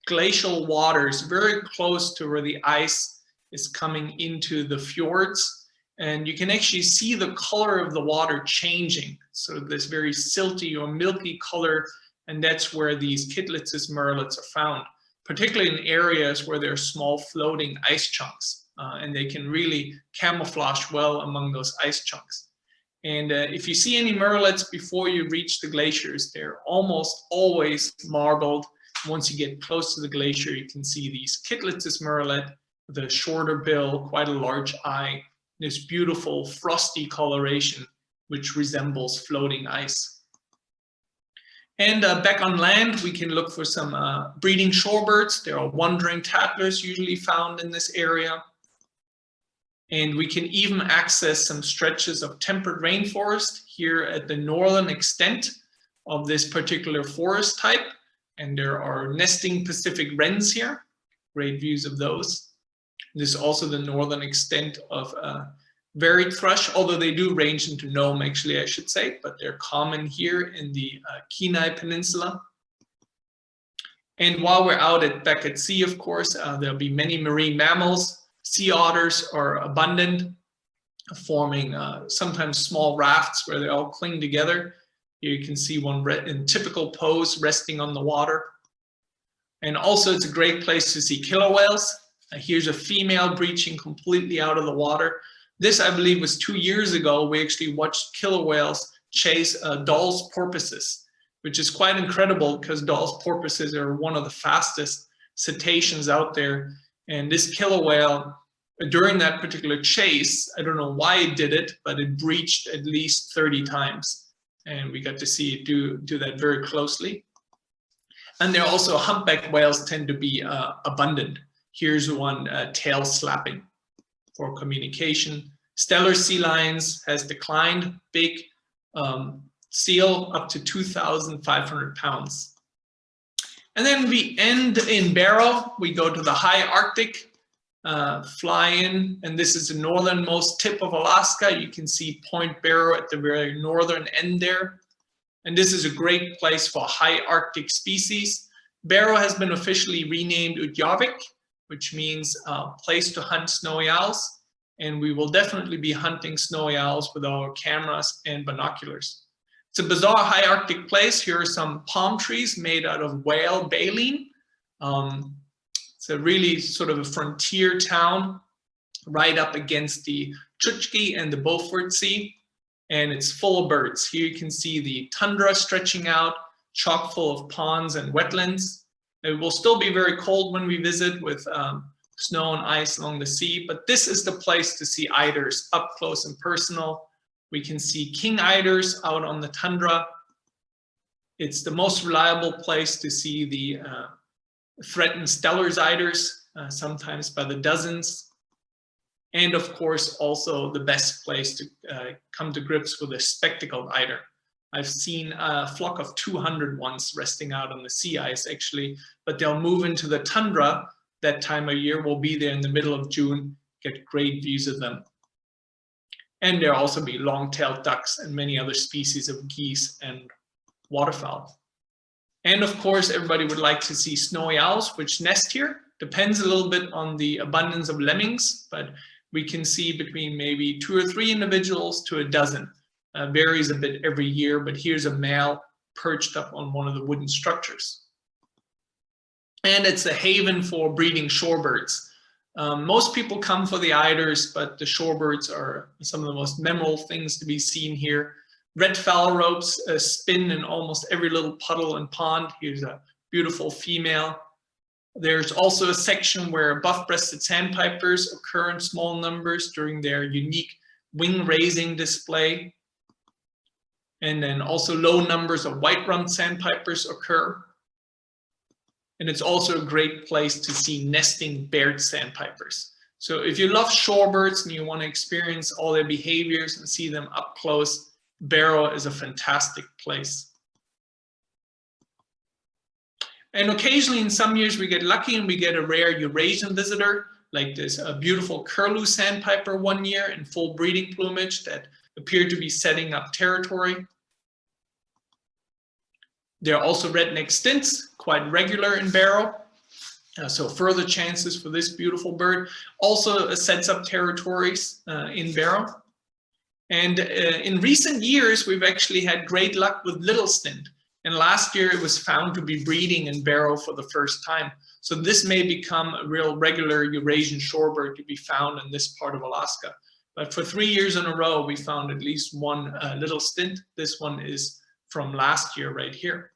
glacial waters very close to where the ice is coming into the fjords. And you can actually see the color of the water changing. So this very silty or milky color, and that's where these Kitlitz's murrelets are found, particularly in areas where there are small floating ice chunks, and they can really camouflage well among those ice chunks. And if you see any murrelets before you reach the glaciers, they're almost always marbled. Once you get close to the glacier, you can see these Kitlitz's murrelet, the shorter bill, quite a large eye, this beautiful frosty coloration, which resembles floating ice. And back on land, we can look for some breeding shorebirds. There are wandering tattlers usually found in this area. And we can even access some stretches of temperate rainforest here at the northern extent of this particular forest type. And there are nesting Pacific wrens here. great views of those. This is also the northern extent of varied thrush, although they do range into Nome, actually, I should say, but they're common here in the Kenai Peninsula. And while we're out back at sea, of course, there'll be many marine mammals. Sea otters are abundant, forming sometimes small rafts where they all cling together. Here you can see one in typical pose, resting on the water. And also it's a great place to see killer whales. Here's a female breaching completely out of the water. This, I believe, was 2 years ago. We actually watched killer whales chase Dall's porpoises, which is quite incredible because Dall's porpoises are one of the fastest cetaceans out there. And this killer whale, during that particular chase, I don't know why it did it, but it breached at least 30 times. And we got to see it do that very closely. And there are also humpback whales tend to be abundant. Here's one tail slapping for communication. Stellar sea lions has declined, big seal up to 2,500 pounds. And then we end in Barrow. We go to the high Arctic, fly in, and this is the northernmost tip of Alaska. You can see Point Barrow at the very northern end there. And this is a great place for high Arctic species. Barrow has been officially renamed Utqiagvik, which means place to hunt snowy owls. And we will definitely be hunting snowy owls with our cameras and binoculars. It's a bizarre high Arctic place. Here are some palm trees made out of whale baleen. It's a really sort of a frontier town right up against the Chukchi and the Beaufort Sea. And it's full of birds. Here you can see the tundra stretching out, chock full of ponds and wetlands. It will still be very cold when we visit with snow and ice along the sea, but this is the place to see eiders up close and personal. We can see king eiders out on the tundra. It's the most reliable place to see the threatened Stellar's eiders, sometimes by the dozens. And of course, also the best place to come to grips with a spectacled eider. I've seen a flock of 200 once resting out on the sea ice, actually, but they'll move into the tundra that time of year. We'll be there in the middle of June, get great views of them. And there'll also be long-tailed ducks and many other species of geese and waterfowl. And of course, everybody would like to see snowy owls, which nest here. Depends a little bit on the abundance of lemmings, but we can see between maybe 2 or 3 individuals to a dozen. Varies a bit every year, but here's a male perched up on one of the wooden structures. And it's a haven for breeding shorebirds. Most people come for the eiders, but the shorebirds are some of the most memorable things to be seen here. Red phalaropes spin in almost every little puddle and pond. Here's a beautiful female. There's also a section where buff-breasted sandpipers occur in small numbers during their unique wing-raising display. And then also low numbers of white-rumped sandpipers occur. And it's also a great place to see nesting Baird sandpipers. So if you love shorebirds and you want to experience all their behaviors and see them up close, Barrow is a fantastic place. And occasionally in some years we get lucky and we get a rare Eurasian visitor, like this beautiful curlew sandpiper one year in full breeding plumage that appeared to be setting up territory. There are also redneck stints, quite regular in Barrow. So further chances for this beautiful bird. Also sets up territories in Barrow. And in recent years, we've actually had great luck with little stint. And last year it was found to be breeding in Barrow for the first time. So this may become a real regular Eurasian shorebird to be found in this part of Alaska. But for 3 years in a row, we found at least one little stint. This one is from last year right here.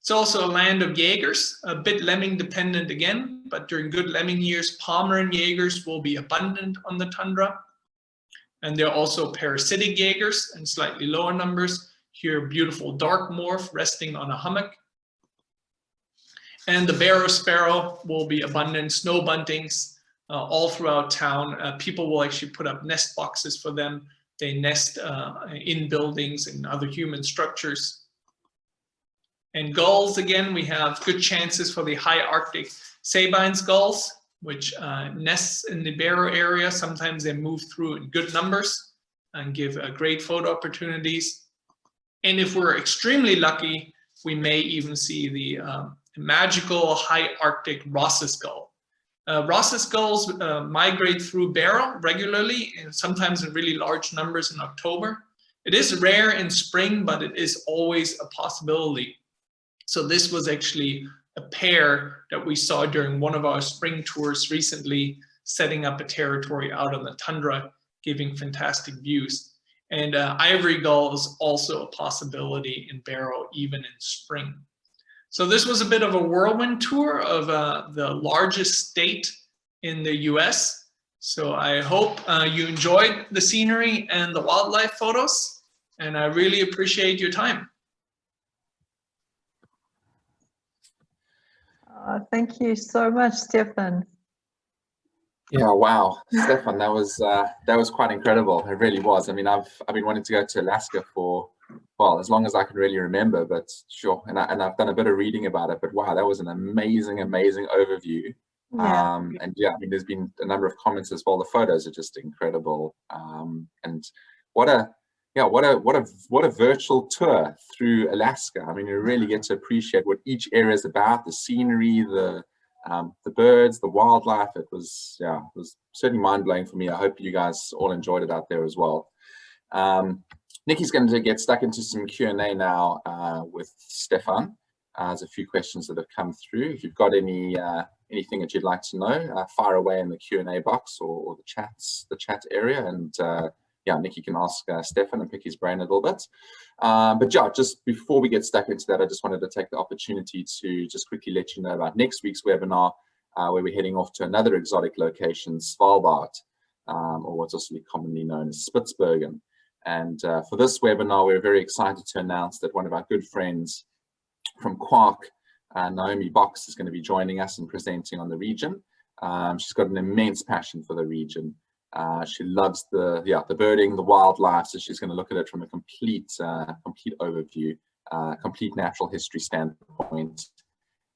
It's also a land of Jaegers, a bit lemming dependent again, but during good lemming years, Pomeranian Jaegers will be abundant on the tundra. And there are also parasitic Jaegers in slightly lower numbers. Here, beautiful dark morph resting on a hummock. And the Barrow sparrow will be abundant, snow buntings all throughout town. People will actually put up nest boxes for them. They nest in buildings and other human structures. And gulls, again, we have good chances for the high Arctic Sabine gulls, which nests in the Barrow area. Sometimes they move through in good numbers and give great photo opportunities. And if we're extremely lucky, we may even see the magical high Arctic Ross's gull. Ross's gulls migrate through Barrow regularly, and sometimes in really large numbers in October. It is rare in spring, but it is always a possibility. So this was actually a pair that we saw during one of our spring tours recently, setting up a territory out on the tundra, giving fantastic views. And ivory gull is also a possibility in Barrow, even in spring. So this was a bit of a whirlwind tour of the largest state in the US. So I hope you enjoyed the scenery and the wildlife photos, and I really appreciate your time. Thank you so much, Stephan. Yeah, wow, Stephan, that was quite incredible. It really was. I mean, I've been wanting to go to Alaska for, well, as long as I can really remember, but sure. And I've done a bit of reading about it, but wow, that was an amazing overview. Yeah. And yeah, I mean, there's been a number of comments as well. The photos are just incredible. And what a virtual tour through Alaska. I mean, you really get to appreciate what each area is about, the scenery, the birds, the wildlife. It was certainly mind-blowing for me. I hope you guys all enjoyed it out there as well. Nikki's going to get stuck into some Q&A now with Stephan. There's a few questions that have come through. If you've got anything that you'd like to know, fire away in the Q&A box or the chat area, and yeah, Nikki can ask Stephan and pick his brain a little bit. But yeah, just before we get stuck into that, I just wanted to take the opportunity to just quickly let you know about next week's webinar, where we're heading off to another exotic location, Svalbard, or what's also commonly known as Spitsbergen. And for this webinar, we're very excited to announce that one of our good friends from Quark, Naomi Box, is going to be joining us and presenting on the region. She's got an immense passion for the region. She loves the birding, the wildlife, so she's going to look at it from a complete overview, complete natural history standpoint.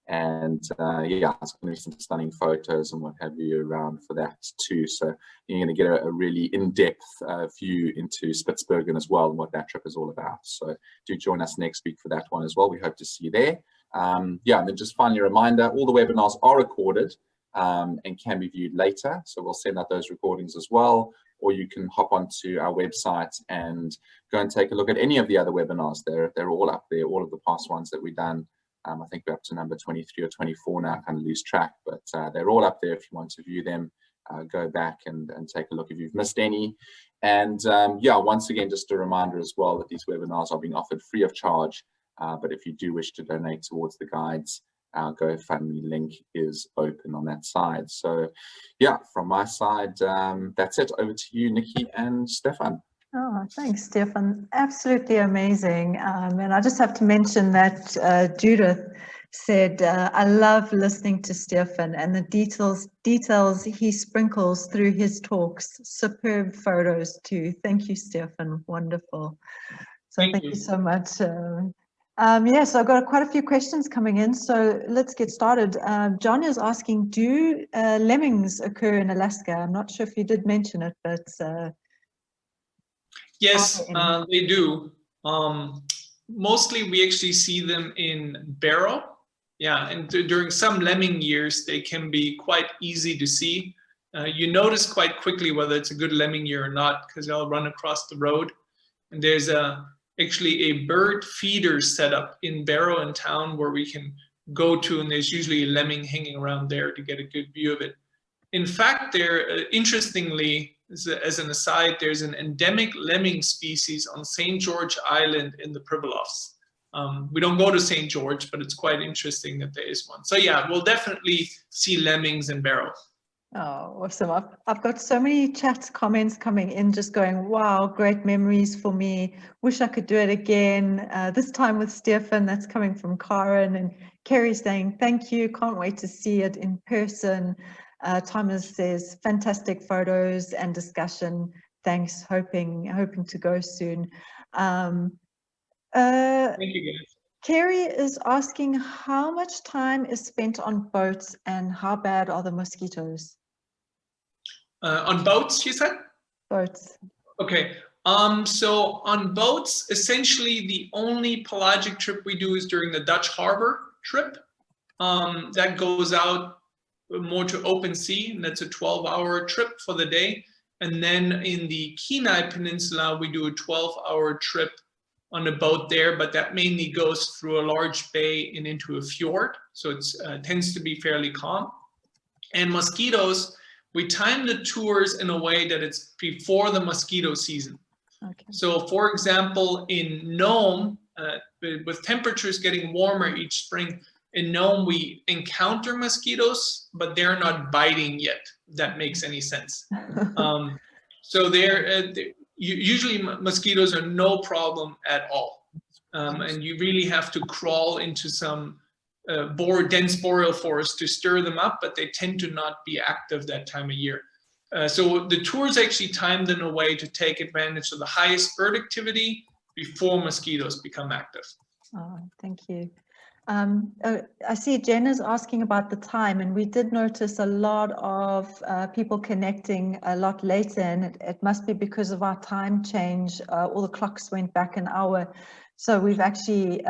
And yeah, it's going to be some stunning photos and what have you around for that too. So you're going to get a really in-depth view into Spitsbergen as well and what that trip is all about. So do join us next week for that one as well. We hope to see you there. Yeah, and then just finally a reminder, all the webinars are recorded and can be viewed later. So we'll send out those recordings as well, or you can hop onto our website and go and take a look at any of the other webinars. They're all up there, all of the past ones that we've done. I think we're up to number 23 or 24 now, kind of lose track, but they're all up there if you want to view them. Go back and take a look if you've missed any. And yeah, once again, just a reminder as well that these webinars are being offered free of charge. But if you do wish to donate towards the guides, our GoFundMe link is open on that side. So yeah, from my side, that's it. Over to you, Nikki and Stephan. Oh, thanks, Stephan. Absolutely amazing. And I just have to mention that Judith said, I love listening to Stephan and the details he sprinkles through his talks. Superb photos too. Thank you, Stephan. Wonderful. So thank you so much. Yeah, so I've got quite a few questions coming in, so let's get started. John is asking, do lemmings occur in Alaska? I'm not sure if you did mention it, but... Yes, they do. Mostly we actually see them in Barrow. Yeah, and during some lemming years, they can be quite easy to see. You notice quite quickly whether it's a good lemming year or not, because they'll run across the road. And there's actually a bird feeder set up in Barrow in town where we can go to, and there's usually a lemming hanging around there to get a good view of it. In fact, there, interestingly, as an aside, there's an endemic lemming species on St. George Island in the Pribilofs. We don't go to St. George, but it's quite interesting that there is one. So yeah, we'll definitely see lemmings in Barrow. Oh, awesome. I've got so many chat comments coming in just going, wow, great memories for me. Wish I could do it again. This time with Stephan. That's coming from Karen, and Kerry saying, thank you. Can't wait to see it in person. Thomas says, fantastic photos and discussion. Thanks. Hoping to go soon. Thank you, guys. Kerry is asking how much time is spent on boats and how bad are the mosquitoes? On boats, you said? Boats. Okay. So on boats, essentially the only pelagic trip we do is during the Dutch harbor trip. That goes out more to open sea, and that's a 12-hour trip for the day. And then in the Kenai Peninsula, we do a 12-hour trip on a boat there, but that mainly goes through a large bay and into a fjord. So it tends to be fairly calm. And mosquitoes, we time the tours in a way that it's before the mosquito season. Okay. So for example, in Nome, with temperatures getting warmer each spring, in Nome we encounter mosquitoes, but they're not biting yet, if that makes any sense. So usually mosquitoes are no problem at all. And you really have to crawl into some dense boreal forest to stir them up, but they tend to not be active that time of year. So the tours actually timed in a way to take advantage of the highest bird activity before mosquitoes become active. Oh, thank you. I see Jen is asking about the time, and we did notice a lot of people connecting a lot later, and it must be because of our time change. All the clocks went back an hour. So we've actually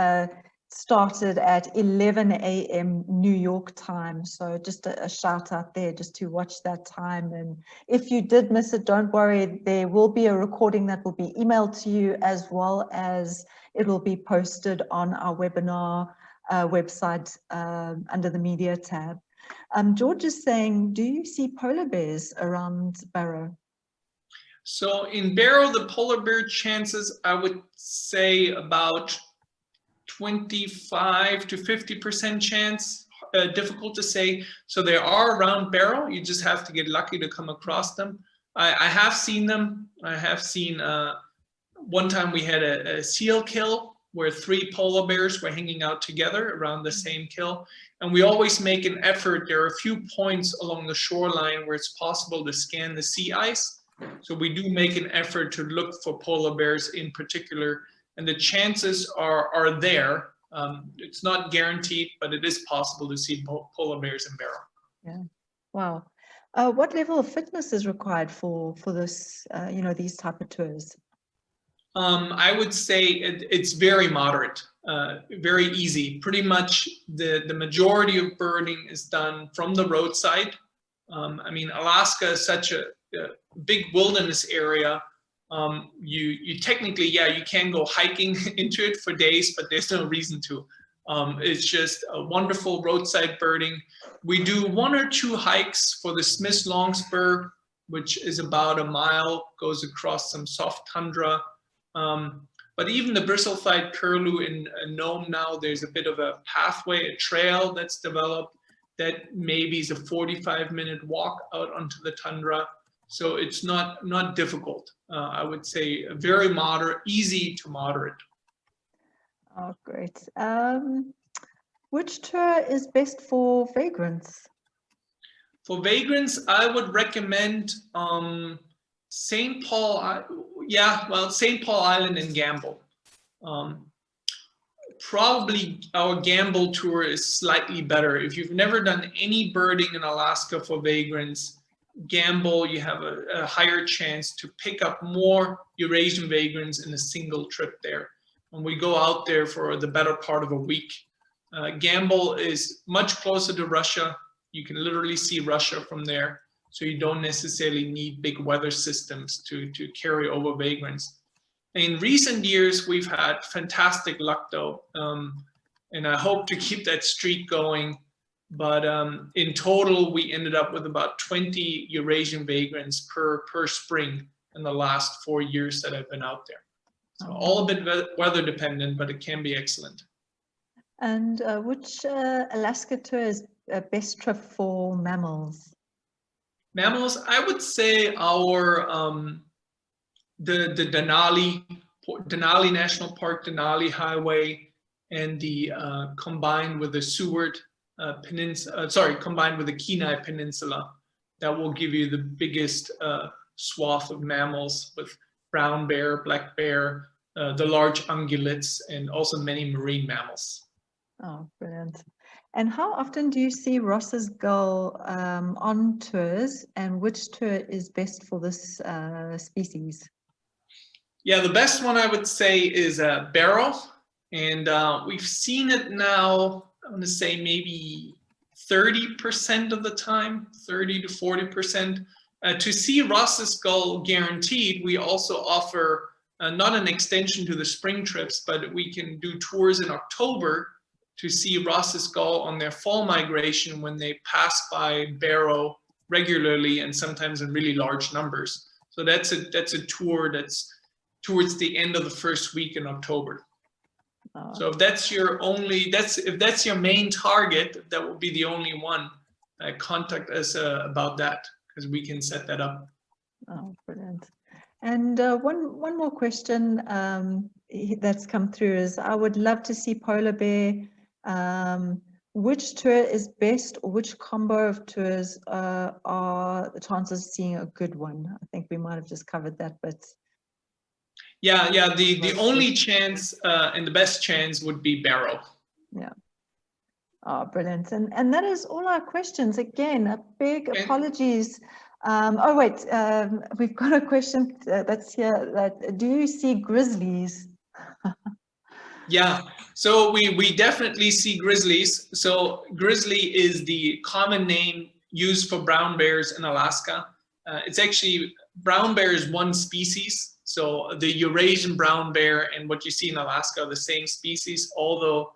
started at 11 a.m. New York time. So just a shout out there just to watch that time. And if you did miss it, don't worry. There will be a recording that will be emailed to you, as well as it will be posted on our webinar website under the media tab. George is saying, do you see polar bears around Barrow? So in Barrow, the polar bear chances, I would say about 25 to 50% chance, difficult to say. So they are around Barrow. You just have to get lucky to come across them. I have seen them. I have seen, one time we had a seal kill where 3 polar bears were hanging out together around the same kill. And we always make an effort. There are a few points along the shoreline where it's possible to scan the sea ice. So we do make an effort to look for polar bears in particular. And the chances are there. It's not guaranteed, but it is possible to see polar bears in Barrow. Yeah, wow. What level of fitness is required for this, these type of tours? I would say it's very moderate, very easy. Pretty much the majority of birding is done from the roadside. I mean, Alaska is such a big wilderness area. You technically, you can go hiking into it for days, but there's no reason to. It's just a wonderful roadside birding. We do 1 or 2 hikes for the Smith's Longspur, which is about a mile, goes across some soft tundra. But even the bristle-thighed curlew in Nome now, there's a bit of a pathway, a trail that's developed that maybe is a 45-minute walk out onto the tundra. So it's not difficult. I would say very moderate, easy to moderate. Oh, great. Which tour is best for vagrants? For vagrants, I would recommend St. Paul. St. Paul Island and Gamble. Probably our Gamble tour is slightly better. If you've never done any birding in Alaska for vagrants, Gamble, you have a higher chance to pick up more Eurasian vagrants in a single trip there. And we go out there for the better part of a week. Gamble is much closer to Russia. You can literally see Russia from there. So you don't necessarily need big weather systems to carry over vagrants. In recent years, we've had fantastic luck though. And I hope to keep that streak going. But in total, we ended up with about 20 Eurasian vagrants per spring in the last 4 years that I've been out there. So all a bit weather dependent, but it can be excellent. And which Alaska tour is best trip for mammals? Mammals, I would say our the Denali National Park, Denali Highway, and the combined with the Seward Peninsula, combined with the Kenai Peninsula, that will give you the biggest swath of mammals with brown bear, black bear, the large ungulates, and also many marine mammals. Oh, brilliant. And how often do you see Ross's gull on tours, and which tour is best for this species? Yeah, the best one I would say is Barrow, and we've seen it now, I want to say maybe 30% of the time, 30 to 40%. To see Ross's gull guaranteed, we also offer not an extension to the spring trips, but we can do tours in October to see Ross's gull on their fall migration when they pass by Barrow regularly and sometimes in really large numbers. So that's a tour that's towards the end of the first week in October. So if that's your if that's your main target, that will be the only one. Contact us about that, because we can set that up. Oh, brilliant. And one more question that's come through is, I would love to see polar bear. Which tour is best, or which combo of tours are the chances of seeing a good one? I think we might have just covered that, but yeah, the only chance and the best chance would be Barrow. Yeah. Oh, brilliant. And that is all our questions. Again, a big apologies. Oh, wait, we've got a question that's here. Do you see grizzlies? Yeah, so we definitely see grizzlies. So grizzly is the common name used for brown bears in Alaska. It's actually, brown bear is one species. So the Eurasian brown bear and what you see in Alaska are the same species, although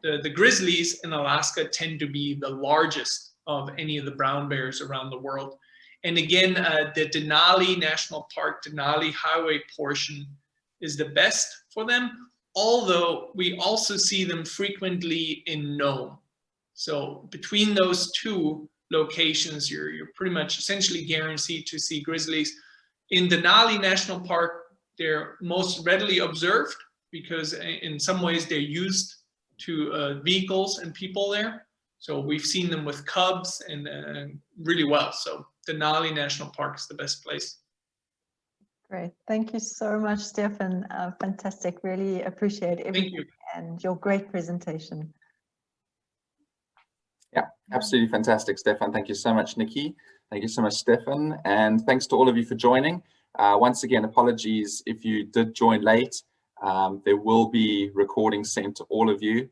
the grizzlies in Alaska tend to be the largest of any of the brown bears around the world. And again, the Denali National Park, Denali Highway portion is the best for them, although we also see them frequently in Nome. So between those two locations, you're pretty much essentially guaranteed to see grizzlies. In Denali National Park, they're most readily observed because in some ways they're used to vehicles and people there. So we've seen them with cubs and really well. So Denali National Park is the best place. Great. Thank you so much, Stephan. Fantastic. Really appreciate everything and your great presentation. Yeah, absolutely fantastic, Stephan. Thank you so much, Nikki. Thank you so much, Stephan. And thanks to all of you for joining. Once again, apologies if you did join late. There will be recordings sent to all of you.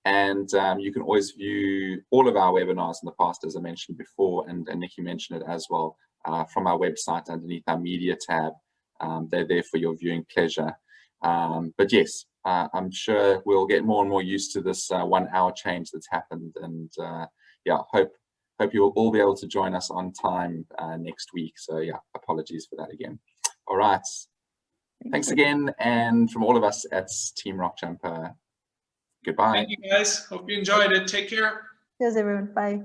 And you can always view all of our webinars in the past, as I mentioned before, and Nikki mentioned it as well, from our website underneath our media tab. They're there for your viewing pleasure. But yes, I'm sure we'll get more and more used to this 1 hour change that's happened. And yeah, hope you'll all be able to join us on time next week. So yeah, apologies for that again. All right. Thanks again. And from all of us at Team Rock Jumper, goodbye. Thank you guys. Hope you enjoyed it. Take care. Cheers, everyone. Bye.